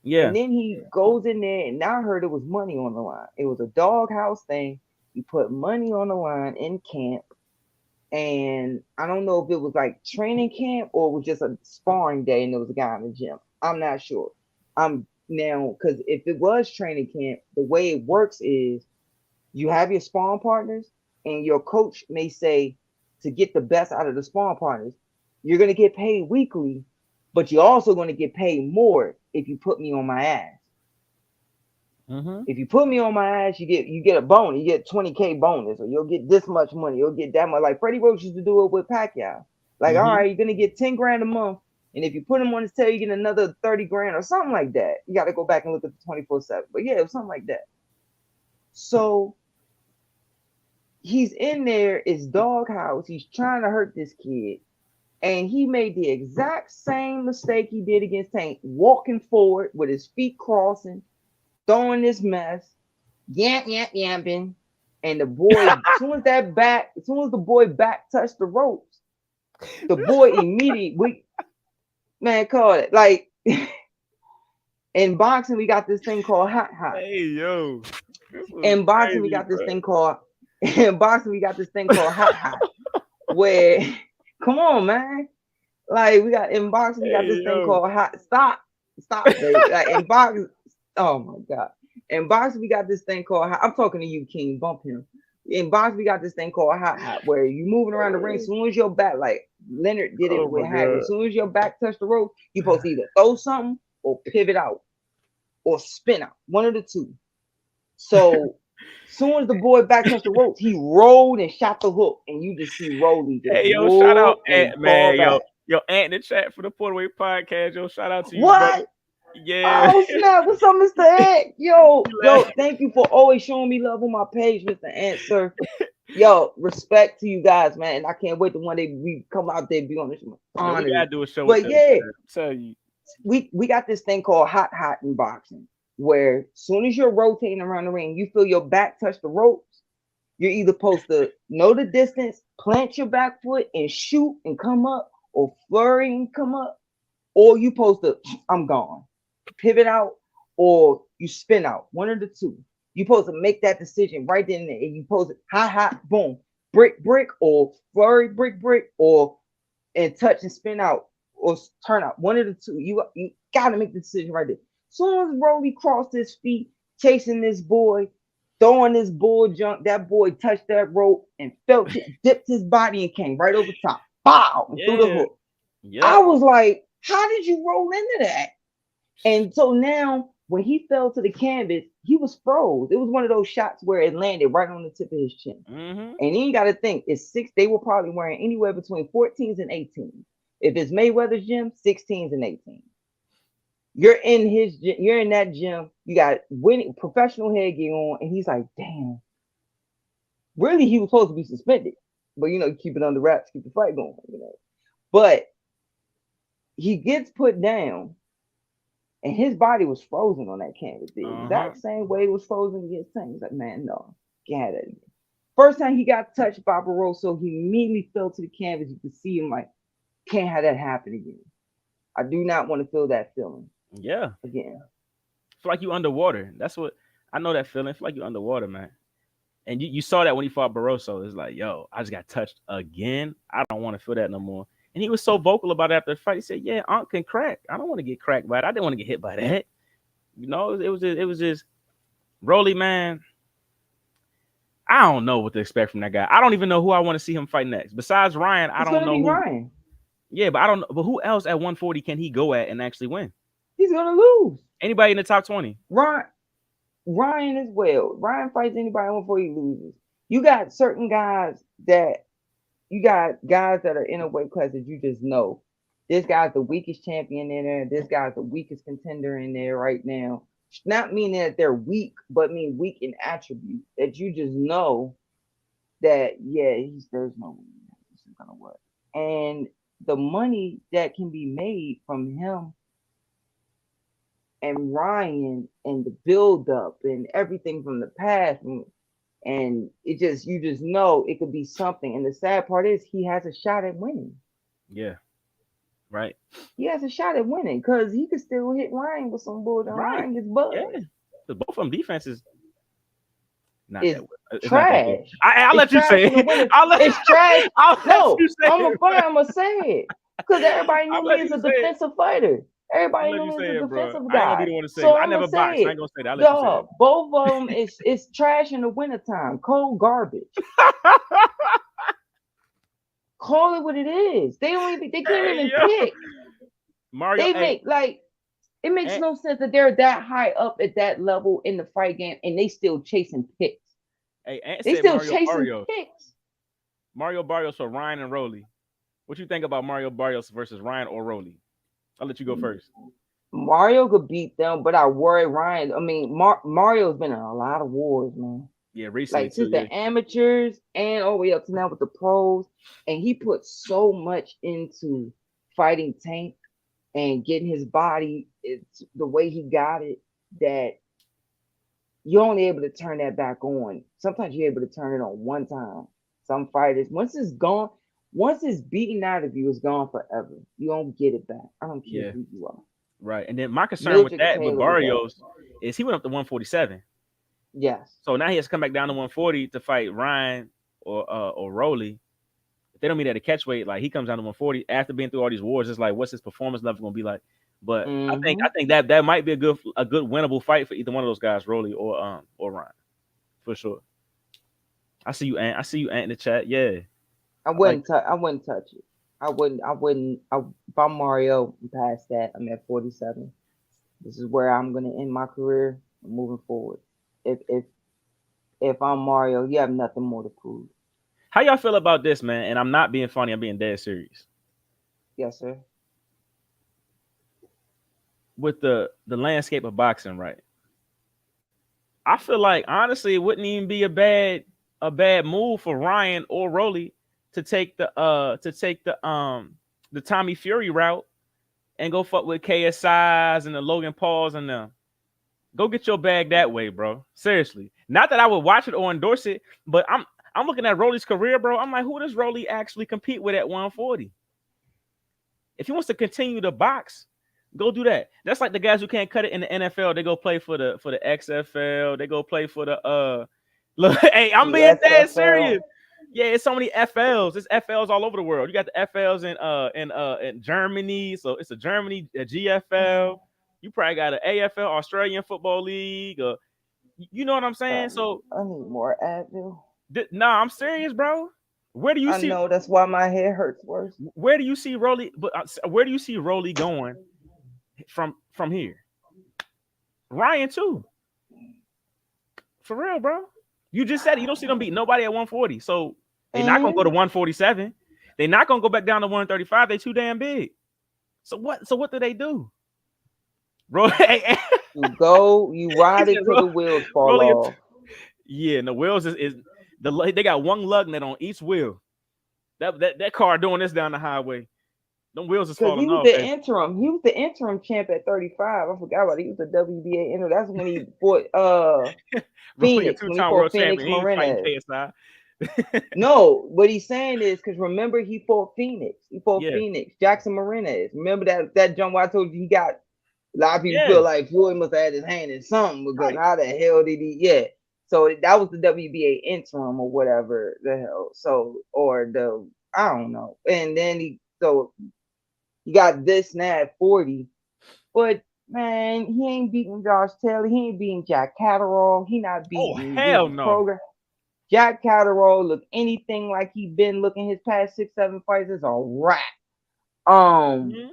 Yeah. And then he goes in there, and now I heard it was money on the line. It was a doghouse thing. He put money on the line in camp, and I don't know if it was like training camp or it was just a sparring day and there was a guy in the gym. I'm not sure. I'm now because if it was training camp, the way it works is you have your sparring partners, and your coach may say to get the best out of the sparring partners, you're going to get paid weekly, but you're also going to get paid more if you put me on my ass. Mm-hmm. If you put me on my ass, you get a bonus. You get 20K bonus, or you'll get this much money. You'll get that much. Like Freddie Roach used to do it with Pacquiao. Like, all Mm-hmm. right, you're gonna get 10 grand a month, and if you put him on his tail, you get another 30 grand or something like that. You got to go back and look at the 24/7. But yeah, it was something like that. So he's in there, it's doghouse. He's trying to hurt this kid, and he made the exact same mistake he did against Tank, walking forward with his feet crossing, throwing this mess, yapping. And the boy, as soon as the boy back touched the ropes, the boy immediately, man, call it like in boxing we got this thing called hot hot. Hey yo, this was In boxing we crazy, got this bro. thing called in boxing we got this thing called hot hot. Where, come on, man, like we got in boxing we got Hey this thing yo. called hot. Stop, baby. Like in boxing, oh my god. In boxing, we got this thing called hot. I'm talking to you, King. Bump him. In boxing, we got this thing called hot hot, where you moving around the ring. As soon as your back, like Leonard did it Oh with my Hagler, god. as soon as your back touched the rope, you supposed to either throw something or pivot out or spin out. One of the two. So as soon as the boy back touched the ropes, he rolled and shot the hook, and you just see Rolly just Hey yo, shout out whoop and Ant, fall man. back. Yo, Ant in the chat for the Portaway podcast. Yo, shout out to you, brother. What? Yeah. Oh snap! What's up, Mr. Ant? He Yo, laughed. thank you for always showing me love on my page, Mr. Ant, sir. Yo, respect to you guys, man. And I can't wait to one day we come out there and be on this. Man, we Honored. gotta do a show with But them. yeah, Man. I'm telling you. we got this thing called hot hot in boxing, where as soon as you're rotating around the ring, you feel your back touch the ropes. You're either supposed to know the distance, plant your back foot and shoot and come up, or flurry and come up, or you supposed to, I'm gone, pivot out, or you spin out. One of the two. You supposed to make that decision right then and there. And you supposed to hot, hot, boom, brick, or flurry, brick, or and touch and spin out or turn out. One of the two. You gotta make the decision right there. Soon as Rolly crossed his feet, chasing this boy, throwing this bull junk, that boy touched that rope and felt it, dipped his body and came right over top. Bow! And threw the Yeah. hook. I Yep. was like, how did you roll into that? And so now when he fell to the canvas, he was froze. It was one of those shots where it landed right on the tip of his chin. Mm-hmm. And then you got to think, it's six. They were probably wearing anywhere between 14s and 18s. If it's Mayweather's gym, 16s and 18s. You're in his gym, you're in that gym. You got winning professional headgear on, and he's like, damn. Really, he was supposed to be suspended, but keep it under wraps, keep the fight going. But he gets put down, and his body was frozen on that canvas the Uh-huh. exact same way it was frozen against Tank. He's like, man, no, can't have that again. First time he got touched by Barroso, he immediately fell to the canvas. You could see him like, can't have that happen again. I do not want to feel that feeling Yeah. again. Feel like you underwater. That's what I know that feeling. Feel like you underwater, man. And you saw that when he fought Barroso. It's like, yo, I just got touched again. I don't want to feel that no more. And he was so vocal about it after the fight. He said, yeah, Aunt can crack. I don't want to get cracked by it. I didn't want to get hit by that. It was just Rolly, man. I don't know what to expect from that guy. I don't even know who I want to see him fight next. Besides Ryan, I It's don't gonna know be who. Ryan. Yeah, but I don't know. But who else at 140 can he go at and actually win? He's gonna lose. Anybody in the top 20? Ryan as well. Ryan fights anybody before he loses. You got certain guys that are in a weight class that you just know. This guy's the weakest champion in there. This guy's the weakest contender in there right now. Not meaning that they're weak, but mean weak in attribute. That you just know that there's no way this is gonna work. And the money that can be made from him and Ryan and the build up and everything from the past, and you just know it could be something. And the sad part is he has a shot at winning. Yeah, right. He has a shot at winning because he could still hit Ryan with some bullshit. Right. Ryan gets buzzed. Yeah. Because both of them defenses Not is that well. It's not that good. trash. I'll It's let you trash say in the it. winter. I'll let, It's trash. I'll let No, you say I'm it, a bro. fight. I'm gonna say it because everybody I'll knew me let as you a say it. defensive fighter. I'll Everybody let knew you me as say a it, bro. defensive I ain't gonna be guy. the one to say it. So I I'm never gonna say boxed. I it. ain't gonna say that. I'll let you say Dog, both of them is trash in the wintertime. Cold garbage. it. Call it what it is. They can't Hey, even yo. pick. Mario, They hey, make like it makes eh, no sense that they're that high up at that level in the fight game and they still chasing picks. hey, Ant They said still Mario chasing Barrios. picks. Mario Barrios for Ryan and Rolly. What you think about Mario Barrios versus Ryan or Rolly? I'll let you go first. Mario could beat them, but I worry Ryan. I mean, Mario's been in a lot of wars, man. Yeah, recently Like too. since Yeah, the amateurs and all the way up to now with the pros, and he put so much into fighting Tank and getting his body it's the way he got it that you're only able to turn that back on. Sometimes you're able to turn it on one time. Some fighters, once it's gone, once it's beaten out of you, it's gone forever. You don't get it back. I don't care yeah, who you are. right. And then my concern with Mildred that with Taylor was that. Barrios is he went up to 147. Yes. So now he has to come back down to 140 to fight Ryan or Rolly. If they don't meet at a catch weight, like he comes down to 140 after being through all these wars, it's like what's his performance level gonna be like? But I Mm-hmm. think that might be a good winnable fight for either one of those guys, Rolly or Ryan, for sure. I see you, Ant. I see you, Ant, in the chat. Yeah, I like I wouldn't touch it. I wouldn't. If I'm Mario, I'm past that. I'm at 47. This is where I'm gonna end my career. I'm moving forward. If I'm Mario, you have nothing more to prove. how y'all feel about this, man. And I'm not being funny. I'm being dead serious Yes, sir. with the landscape of boxing. Right. I feel like honestly, it wouldn't even be a bad move for Ryan or Rolly to take the Tommy Fury route and go fuck with KSIs and the Logan Pauls and them. Go get your bag that way, bro. Seriously. Not that I would watch it or endorse it, but I'm looking at Rolly's career, bro. I'm like, who does Rolly actually compete with at 140? If he wants to continue to box, go do that. That's like the guys who can't cut it in the NFL. They go play for the XFL. They go play for the look, hey, I'm being dead serious. PSFL. Yeah, it's so many FLs. It's FLs all over the world. You got the FLs in Germany. So it's a Germany a GFL. You probably got an AFL, Australian Football League, or you know what I'm saying? So I need more Advil. nah, I'm serious, bro. Where do you I see know that's why my head hurts worse. where do you see Rolly? But where do you see Rolly going from here? Ryan too, for real, bro. You just said it. You don't see them beat nobody at 140, so they're not gonna go And to 147. They're not gonna go back down to 135. They too damn big. So what? So what do they do? Rolly, you he ride said, it till the wheels fall Rolly, off. yeah, and the wheels is they got one lug nut on each wheel. That car doing this down the highway. Them wheels is Because he falling was off. the interim. He was the interim champ at 35. I forgot about it. He was the WBA interim. That's when he fought Rolly a Phoenix. When he two-time world fought Phoenix champion. He ain't fighting Marinez. KSI. No, what he's saying is because remember he fought Phoenix. He fought Yeah, Phoenix. Jackson Marinez. Remember that jump where I told you he got a lot of people yeah, feel like Floyd must have had his hand in something because right. how the hell did he? Yeah. So that was the WBA interim or whatever the hell. So or the I don't know. And then you got this now at 40, but man, he ain't beating Josh Taylor. He ain't beating Jack Catterall. He not Oh beating hell these no. program. Jack Catterall look anything like he been looking his past 6, 7 fights is a wrap. Um, Mhm.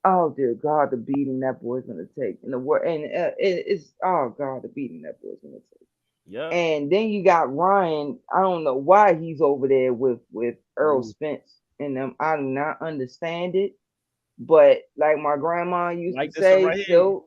oh dear God, the beating that boy's gonna take in the world, and it's oh God, the beating that boy's gonna take. Yeah. And then you got Ryan. I don't know why he's over there with Earl Ooh, Spence and them. I do not understand it. But like my grandma used to like this one say, right here. so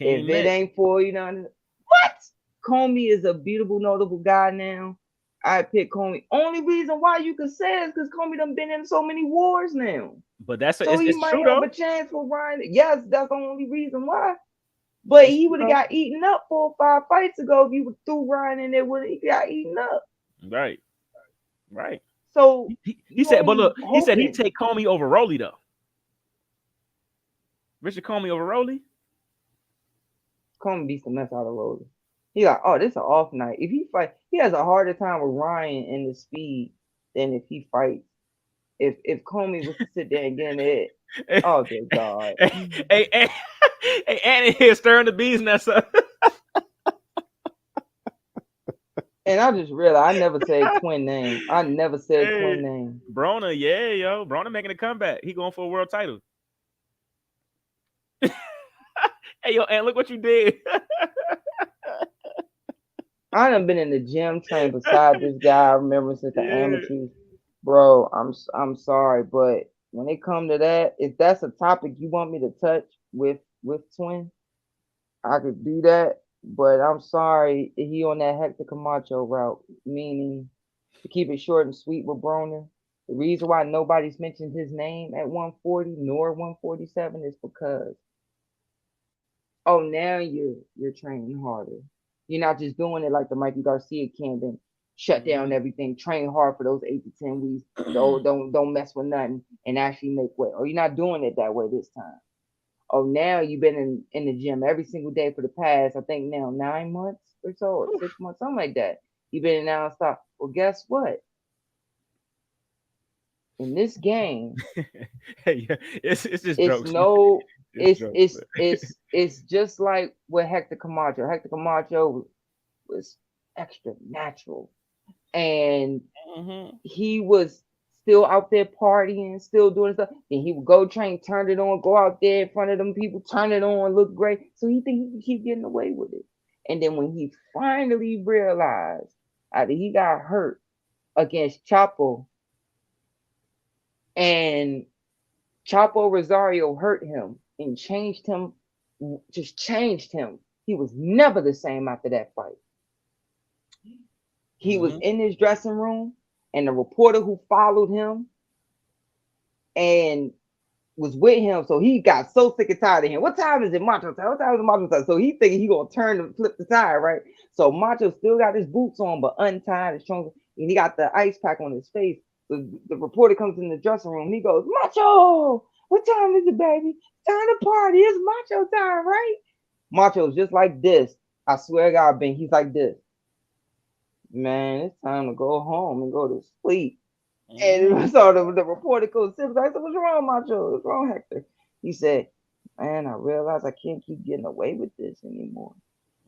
if King it Mick. ain't for you know what? Comey is a beautiful, notable guy now. I pick Comey. Only reason why you could say it is because Comey done been in so many wars now. But that's So he it's might true have though. a chance for Ryan. Yes, that's the only reason why. But It's he true would have though. got eaten up 4 or 5 fights ago if you threw Ryan in there. Would he got eaten up? Right. Right. So He you said, but only look, he said he'd hoping take Comey over Rolly though. Richard Comey over Rolly. Comey beats the mess out of Rolly. He like, oh, this is an off night. If he fight, he has a harder time with Ryan in the speed than if he fights. If Comey was to sit there and get in it, Hey, oh dear God. hey, hey, hey, Annie here stirring the bees nest up. And I just realized I never said twin name. I never said twin Hey, name. Brona, yeah, yo, Brona making a comeback. He going for a world title. Hey, yo, and look what you did. I done been in the gym trained beside this guy. I remember since the Yeah. amateurs, bro. I'm sorry, but when it come to that, if that's a topic you want me to touch with twin, I could do that. But I'm sorry, he on that Hector Camacho route, meaning to keep it short and sweet with Broner. The reason why nobody's mentioned his name at 140 nor 147 is because oh, now you're training harder. You're not just doing it like the Mikey Garcia can, then shut down Mhm. everything, train hard for those 8 to 10 weeks. Don't mess with nothing and actually make weight. Or you're not doing it that way this time. Oh, now you've been in the gym every single day for the past, I think now 9 months or so, or 6 months, something like that. You've been in nonstop. Well, guess what? In this game, Hey, yeah, it's just it's jokes, man. no, It's jokes, man. it's just like with Hector Camacho. Hector Camacho was extra natural, and Mhm. he was still out there partying, still doing stuff. Then he would go train, turn it on, go out there in front of them people, turn it on, look great. So he think he can keep getting away with it. And then when he finally realized after he got hurt against Chapo, and Chapo Rosario hurt him and changed him, just changed him. He was never the same after that fight. He was Mhm. in his dressing room, and the reporter who followed him and was with him, so he got so sick and tired of him. What time is it, Macho time? What time is it, Macho time? So he thinking he gonna turn and flip the tire, right? So Macho still got his boots on, but untied his trunks, and he got the ice pack on his face. The reporter comes in the dressing room. He goes, Macho, what time is it, baby? Time to party. It's Macho time, right? Macho's just like this. I swear to God, Ben, he's like this. Man, it's time to go home and go to sleep. Mhm. And so the reporter goes, I said, what's wrong, Macho? What's wrong, Hector? He said, man, I realize I can't keep getting away with this anymore.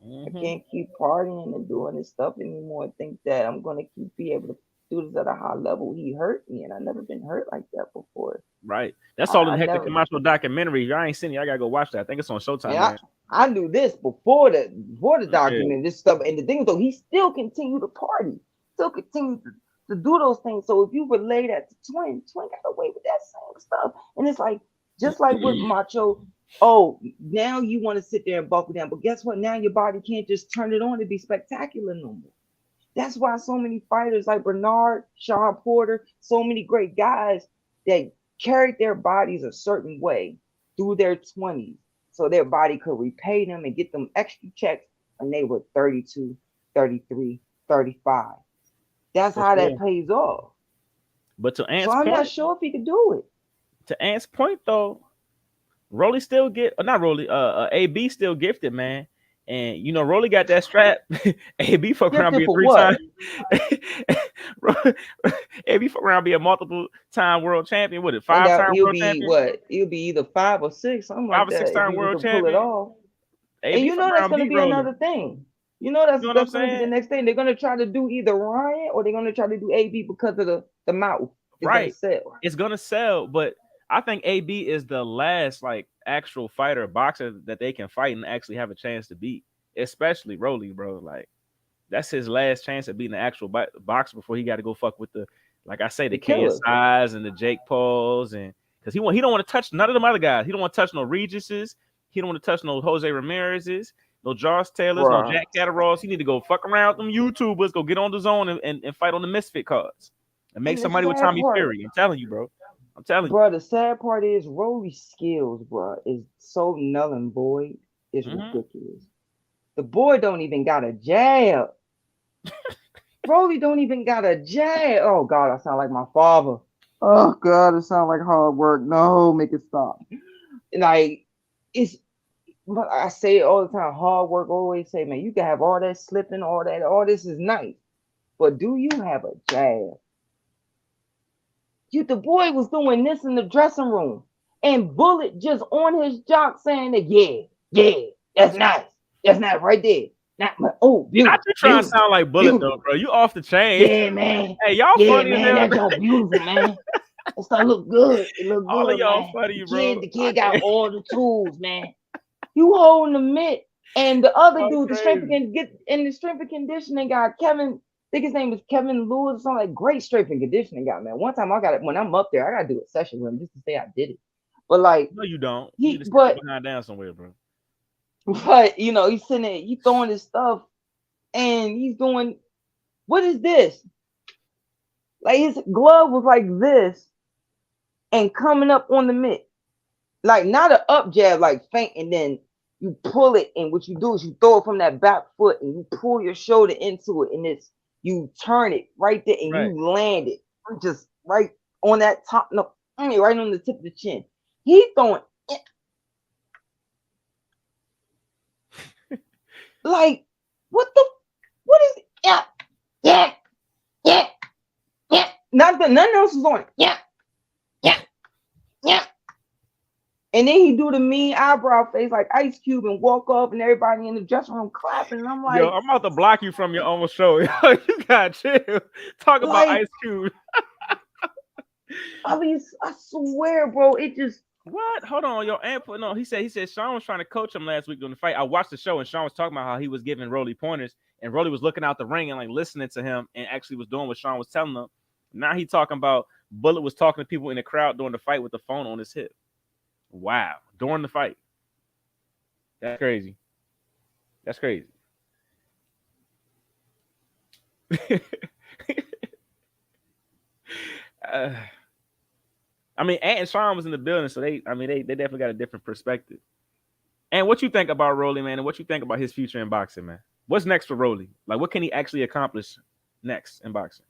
I Mhm. can't keep partying and doing this stuff anymore and think that I'm going to keep be able to do this at a high level. He hurt me, and I've never been hurt like that before. Right. That's all in I the Hector never, Camacho documentary. If I ain't seen it, I gotta go watch that. I think it's on and Showtime, man. I knew this before the Yeah. document, this stuff. And the thing is, though, he still continued to party, still continued to do those things. So if you relate that to Twin got away with that same stuff. And it's like, just like with Macho, oh, now you want to sit there and buckle down. But guess what? Now your body can't just turn it on to be spectacular no more. That's why so many fighters like Bernard, Sean Porter, so many great guys that carried their bodies a certain way through their 20s so their body could repay them and get them extra checks when they were 32, 33, 35. That's For how that sure. pays off. But So I'm not sure if he could do it. To Ant's point though, Rolly still get not Rolly, AB still gifted, man. And you know, Rolly got that strap. AB fuck around be Gifted a for 3 time. what? AB fuck around be a multiple time world champion. What it? And 5-time he'll world be champion, what? He'll be either 5 or 6, something five like or six that, if time he was world to pull it champion. off. And AB you fuck know that's around going to beat be Rolly. another thing. You know You know what I'm that's going to be the saying? next thing. They're going to try to do either Ryan or they're going to try to do AB because of the mouth. It's going to Right. sell. It's gonna sell, but I think AB is the last like actual fighter boxer that they can fight and actually have a chance to beat, especially Rolly, bro. Like that's his last chance at beating the actual boxer before he got to go fuck with the, like I say, the The killer. KSIs and the Jake Pauls, and because he don't want to touch none of them other guys. He don't want to touch no Regises. He don't want to touch no Jose Ramirez's, no Josh Taylors, no Bruh. Jack Catteralls. He need to go fuck around with them YouTubers, go get on the zone and fight on the Misfit cards and make And the somebody with sad Tommy part, Fury. I'm telling you, bro. I'm telling you. bruh, the sad part is Rolly's skills, bruh, is so null and void. It's Mm-hmm. ridiculous. The boy don't even got a jab. Rolly don't even got a jab. Oh, God, I sound like my father. Oh, God, it sound like hard work. No, make it stop. Like, it's but I say it all the time. Hard work always say, man, you can have all that slipping, all that, all this is nice, but do you have a jab? You, the boy was doing this in the dressing room, and Bullet just on his jock saying that, yeah, yeah, that's nice right there. Not, oh, Not beautiful, you trying to beautiful, sound like Bullet though, beautiful. bro. You off the chain. Yeah, man. Hey, y'all Yeah, funny as man, hell. that's all beautiful, man. That stuff look good. It look All of good, y'all man. funny, bro. The I kid got can't. all the tools, man. You holding the mitt, and the other Y'all dude, the strength crazy. and get in the strength and conditioning guy, Kevin. I think his name is Kevin Lewis or something, like great strength and conditioning guy, man. One time I got it when I'm up there, I gotta do a session with him just to say I did it. But like No, you don't. You need he, to sit but behind down somewhere, bro. you know, he's sitting there, he's throwing his stuff, and he's doing what is this? Like his glove was like this and coming up on the mitt. Like not an up jab, like feint, and then you pull it, and what you do is you throw it from that back foot, and you pull your shoulder into it, and it's you turn it right there, and Right. you land it just right on that top, no, right on the tip of the chin. He throwing it, like what the what is it? Yeah, yeah, yeah, yeah. Nothing else is on it. Yeah, yeah, yeah. And then he do the mean eyebrow face like Ice Cube and walk off, and everybody in the dressing room clapping. And I'm Yo, like, I'm about to block you from your own show. Yo, you got chill. Talk about like, Ice Cube. I mean, I swear, bro, it just What? Hold on, yo. No, he said Sean was trying to coach him last week during the fight. I watched the show and Sean was talking about how he was giving Rolly pointers and Rolly was looking out the ring and like listening to him and actually was doing what Sean was telling him. Now he talking about Bullet was talking to people in the crowd during the fight with the phone on his hip. Wow, during the fight. That's crazy. That's crazy. uh, I mean, Ant and Sean was in the building, so they definitely got a different perspective. And what you think about Rolly, man, and what you think about his future in boxing, man? What's next for Rolly? Like, what can he actually accomplish next in boxing?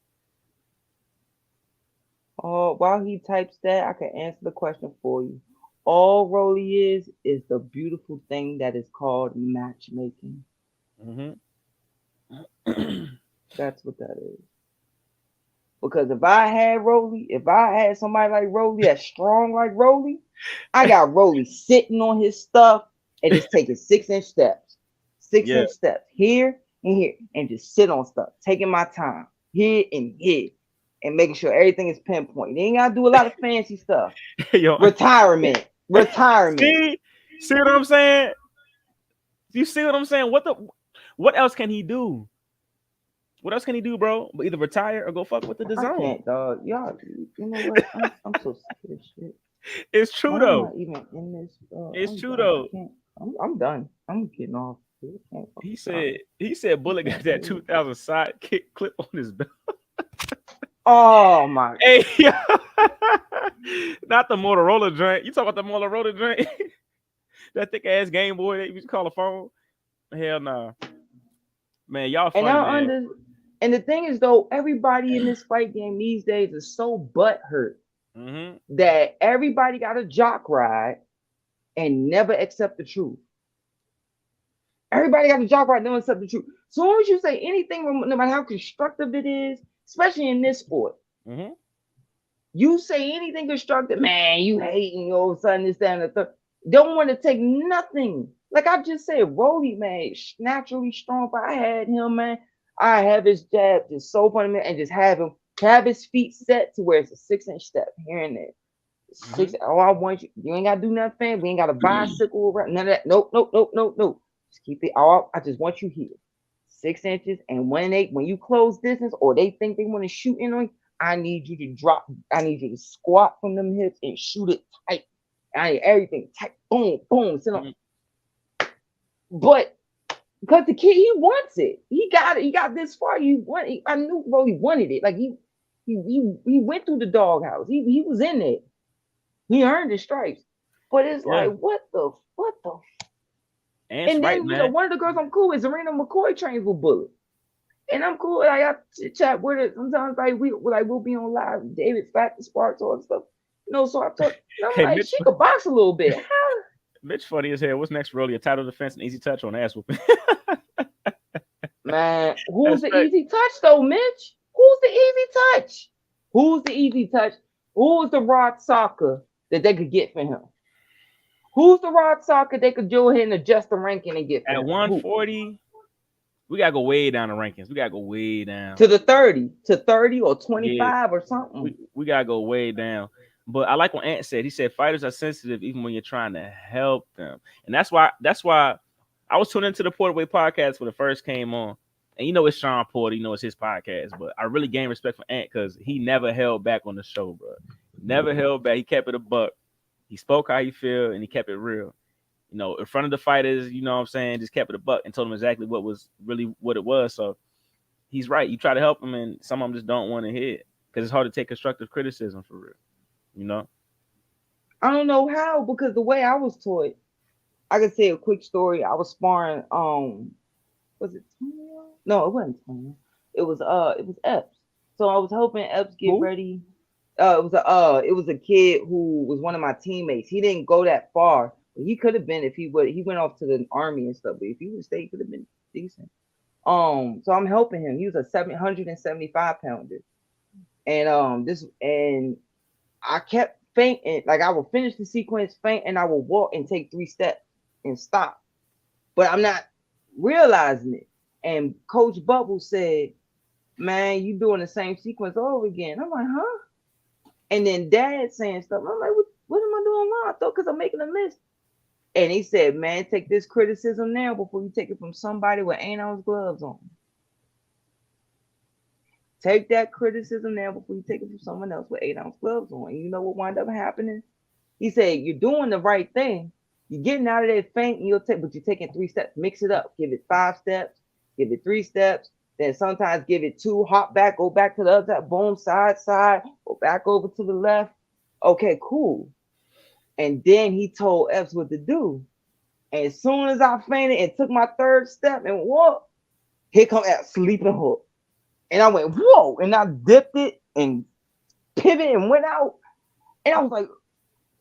while he types that, I can answer the question for you. All Rolly is the beautiful thing that is called matchmaking. Mm-hmm. That's what that is. Because if I had Rolly, if I had somebody like Rolly that's strong like Rolly, I got Rolly sitting on his stuff and just taking 6-inch steps, six Yeah. inch steps here and here, and just sit on stuff, taking my time here and here, and making sure everything is pinpoint. You ain't gotta do a lot of fancy stuff. Yo, Retirement. see what I'm saying? You see what I'm saying? What else can he do? What else can he do, bro? But either retire or go fuck with the I zone. can't, dog. Y'all, you know what? I'm so sick of this shit. It's true Why am though. I even in this? It's I'm true done. I though. can't. I'm done. I'm getting off. I can't He fucking said tolerate. he said I Bullet got can't that do it. 2000 sidekick clip on his belt. Oh my! Hey, not the Motorola joint. You talk about the Motorola joint? That thick ass Game Boy that you used to call a phone? Hell nah, man. Y'all And funny, I man. under. And the thing is, though, everybody in this fight game these days is so butthurt Mm-hmm. that everybody got a jock ride and never accept the truth. Everybody got a jock ride, never accept the truth. So soon as you say anything, no matter how constructive it is, especially in this sport, Mm-hmm. you say anything constructive, man, you hating all of a sudden, this, that, and the third. Don't want to take nothing. Like I just said, Rolly, man, naturally strong. If I had him, man, I have his jab just so funny, man, and just have his feet set to where it's a 6-inch step here and there. Mm-hmm. Six. Oh, I want you. You ain't gotta do nothing. We ain't got a bicycle around. None of that. Nope, nope, nope, nope, nope. Just keep it. All. I just want you here. 6 inches. And when you close distance or they think they want to shoot in on you, I need you to drop. I need you to squat from them hips and shoot it tight. I need everything tight. Boom, boom. Sit on. Mm-hmm. But because the kid, he wants it. He got it. He got this far. I knew, bro. He wanted it. Like he went through the doghouse. He was in it. He earned his stripes. But it's Yeah, like, what the? Ant's And right, then man. one of the girls I'm cool with, Serena McCoy, trains with Bullet. And I'm cool. Like I chat with her sometimes. Like we'll be on live. David Fat the Sparks all that stuff. So I talk. And I'm Hey, like, Mitch. she could box a little bit. How? Mitch funny as hell. What's next, Rolly? A title defense and easy touch on ass whooping. Man, who's That's the right. easy touch though, Mitch? Who's the easy touch? Who's the easy touch? Who's the rock soccer that they could get for him? Who's the rock soccer they could go ahead and adjust the ranking and get for At him? Who? 140, we gotta go way down the rankings. We gotta go way down. To the 30, to 30 or Yeah, 25 or something. we gotta go way down. But I like what Ant said. He said fighters are sensitive even when you're trying to help them, and that's why I was tuning into the Porterway podcast when it first came on. And you know it's Sean Porter, you know it's his podcast, but I really gained respect for Ant because he never held back on the show, bro. Never held back. He kept it a buck. He spoke how he feel and he kept it real. You know, in front of the fighters, you know what I'm saying, just kept it a buck and told them exactly what was really what it was. So he's right. You try to help them and some of them just don't want to hear it because it's hard to take constructive criticism for real. You know? I don't know how because the way I was taught, I could say a quick story. I was sparring. Was it Tonyo? No, it wasn't Tonyo. It was Epps. So I was helping Epps get Who? ready. It was a kid who was one of my teammates. He didn't go that far. But he could have been if he would. He went off to the army and stuff. But if he would stay, he could have been decent. So I'm helping him. He was a 775 pounder, and I kept fainting. Like I would finish the sequence, faint, and I would walk and take 3 steps and stop. But I'm not realizing it. And Coach Bubble said, "Man, you doing the same sequence over again." I'm like, "Huh?" And then Dad saying stuff. I'm like, "What am I doing wrong?" I thought because I'm making a list. And he said, "Man, take this criticism now before you take it from somebody with 8-ounce gloves on. Take that criticism now before you take it from someone else with 8-ounce gloves on." And you know what wound up happening? He said, "You're doing the right thing. You're getting out of that faint, and but you're taking 3 steps. Mix it up. Give it 5 steps. Give it 3 steps. Then sometimes give it 2. Hop back. Go back to the other side. Boom. Side. Go back over to the left. Okay, cool." And then he told Epps what to do. And as soon as I fainted and took my 3rd step and walked, here come Epps sleeping hook. And I went, whoa, and I dipped it and pivoted and went out. And I was like,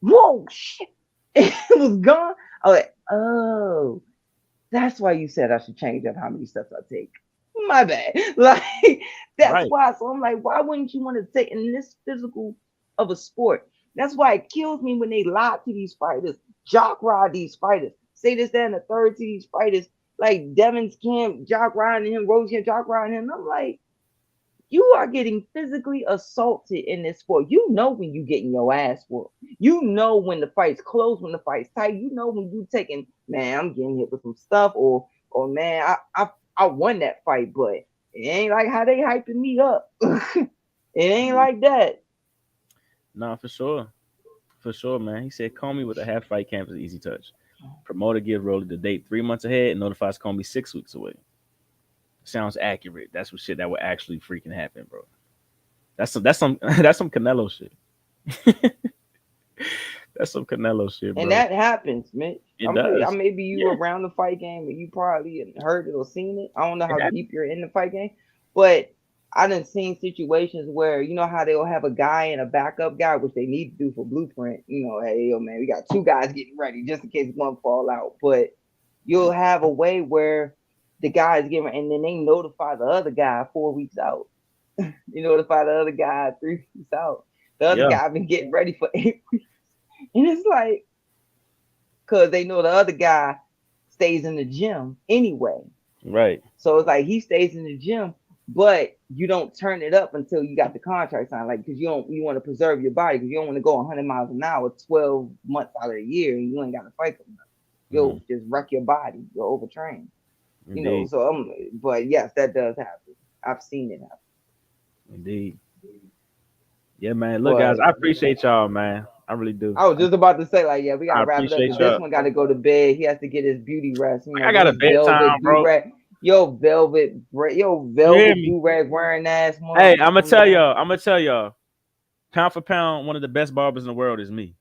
whoa, shit. It was gone. I was like, oh, that's why you said I should change up how many steps I take. My bad. Like, that's Right. why. So I'm like, why wouldn't you want to take in this physical of a sport? That's why it kills me when they lie to these fighters, jock ride these fighters, say this, that, and the third to these fighters. Like Devin's camp, jock riding him, Rose camp, jock riding him. I'm like, you are getting physically assaulted in this sport. You know when you getting your ass whooped. You know when the fight's close, when the fight's tight. You know when you taking, man, I'm getting hit with some stuff, or man, I won that fight, but it ain't like how they hyping me up. It ain't like that. No, for sure. For sure, man. He said, call me with a half fight camp is easy touch. Promoter give Rolly the date 3 months ahead and notifies call me 6 weeks away. Sounds accurate. That's what shit that would actually freaking happen, bro. That's some that's some Canelo shit. That's some Canelo shit, bro. And that happens, Mitch. It does. Maybe you Yeah. were around the fight game, but you probably heard it or seen it. I don't know It how happened. deep you're in the fight game, but I done seen situations where you know how they'll have a guy and a backup guy, which they need to do for blueprint. You know, hey, yo, man, we got 2 guys getting ready just in case one fall out. But you'll have a way where the guys getting, and then they notify the other guy 4 weeks out. You notify the other guy 3 weeks out. The other Yeah. guy been getting ready for 8 weeks, and it's like, because they know the other guy stays in the gym anyway. Right. So it's like he stays in the gym, but you don't turn it up until you got the contract signed. Like, because you want to preserve your body, because you don't want to go 100 miles an hour 12 months out of the year and you ain't got to fight them. You'll just wreck your body. You'll overtrain. You know, Indeed. so but yes, that does happen. I've seen it happen. Indeed. Yeah, man. Look, guys, But I appreciate y'all, man. I really do. I was just about to say, like, yeah, we I gotta wrap it up appreciate because this y'all. one got to go to bed. He has to get his beauty rest. You know, I got a this velvet bedtime, do bro. rag, yo You hear velvet me? do rag wearing ass Hey, motherfucker come down. I'm gonna tell y'all, pound for pound, one of the best barbers in the world is me.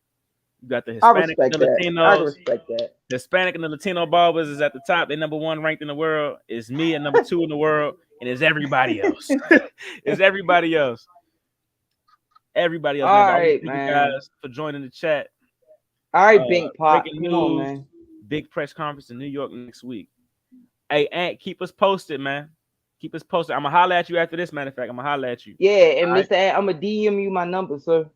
You got the I Hispanic and respect the that. I Latinos. respect that. The Hispanic and the Latino barbers is at the top. They number one ranked in the world. Is me and number two in the world, and it's everybody else. It's everybody else. Everybody else, man. All But I want to right, thank you man. guys for joining the chat. All right, Bink Pot. Breaking Come on, news, man. big press conference in New York next week. Hey, Ant, keep us posted, man. Keep us posted. I'm gonna holler at you after this. Matter of fact, I'm gonna holler at you. Yeah, and All right. Mr. I'm gonna DM you my number, sir.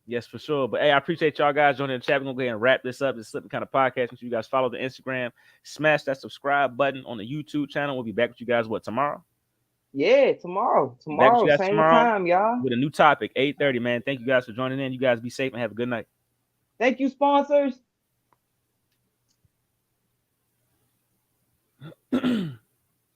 Yes, for sure. But hey, I appreciate y'all guys joining the chat. We're gonna go ahead and wrap this up. This Slipping Kind of podcast. Make sure you guys follow the Instagram, smash that subscribe button on the YouTube channel. We'll be back with you guys tomorrow? Yeah, tomorrow. Back with you Tomorrow, guys same tomorrow time, y'all. with a new topic, 8:30, man. Thank you guys for joining in. You guys be safe and have a good night. Thank you, sponsors.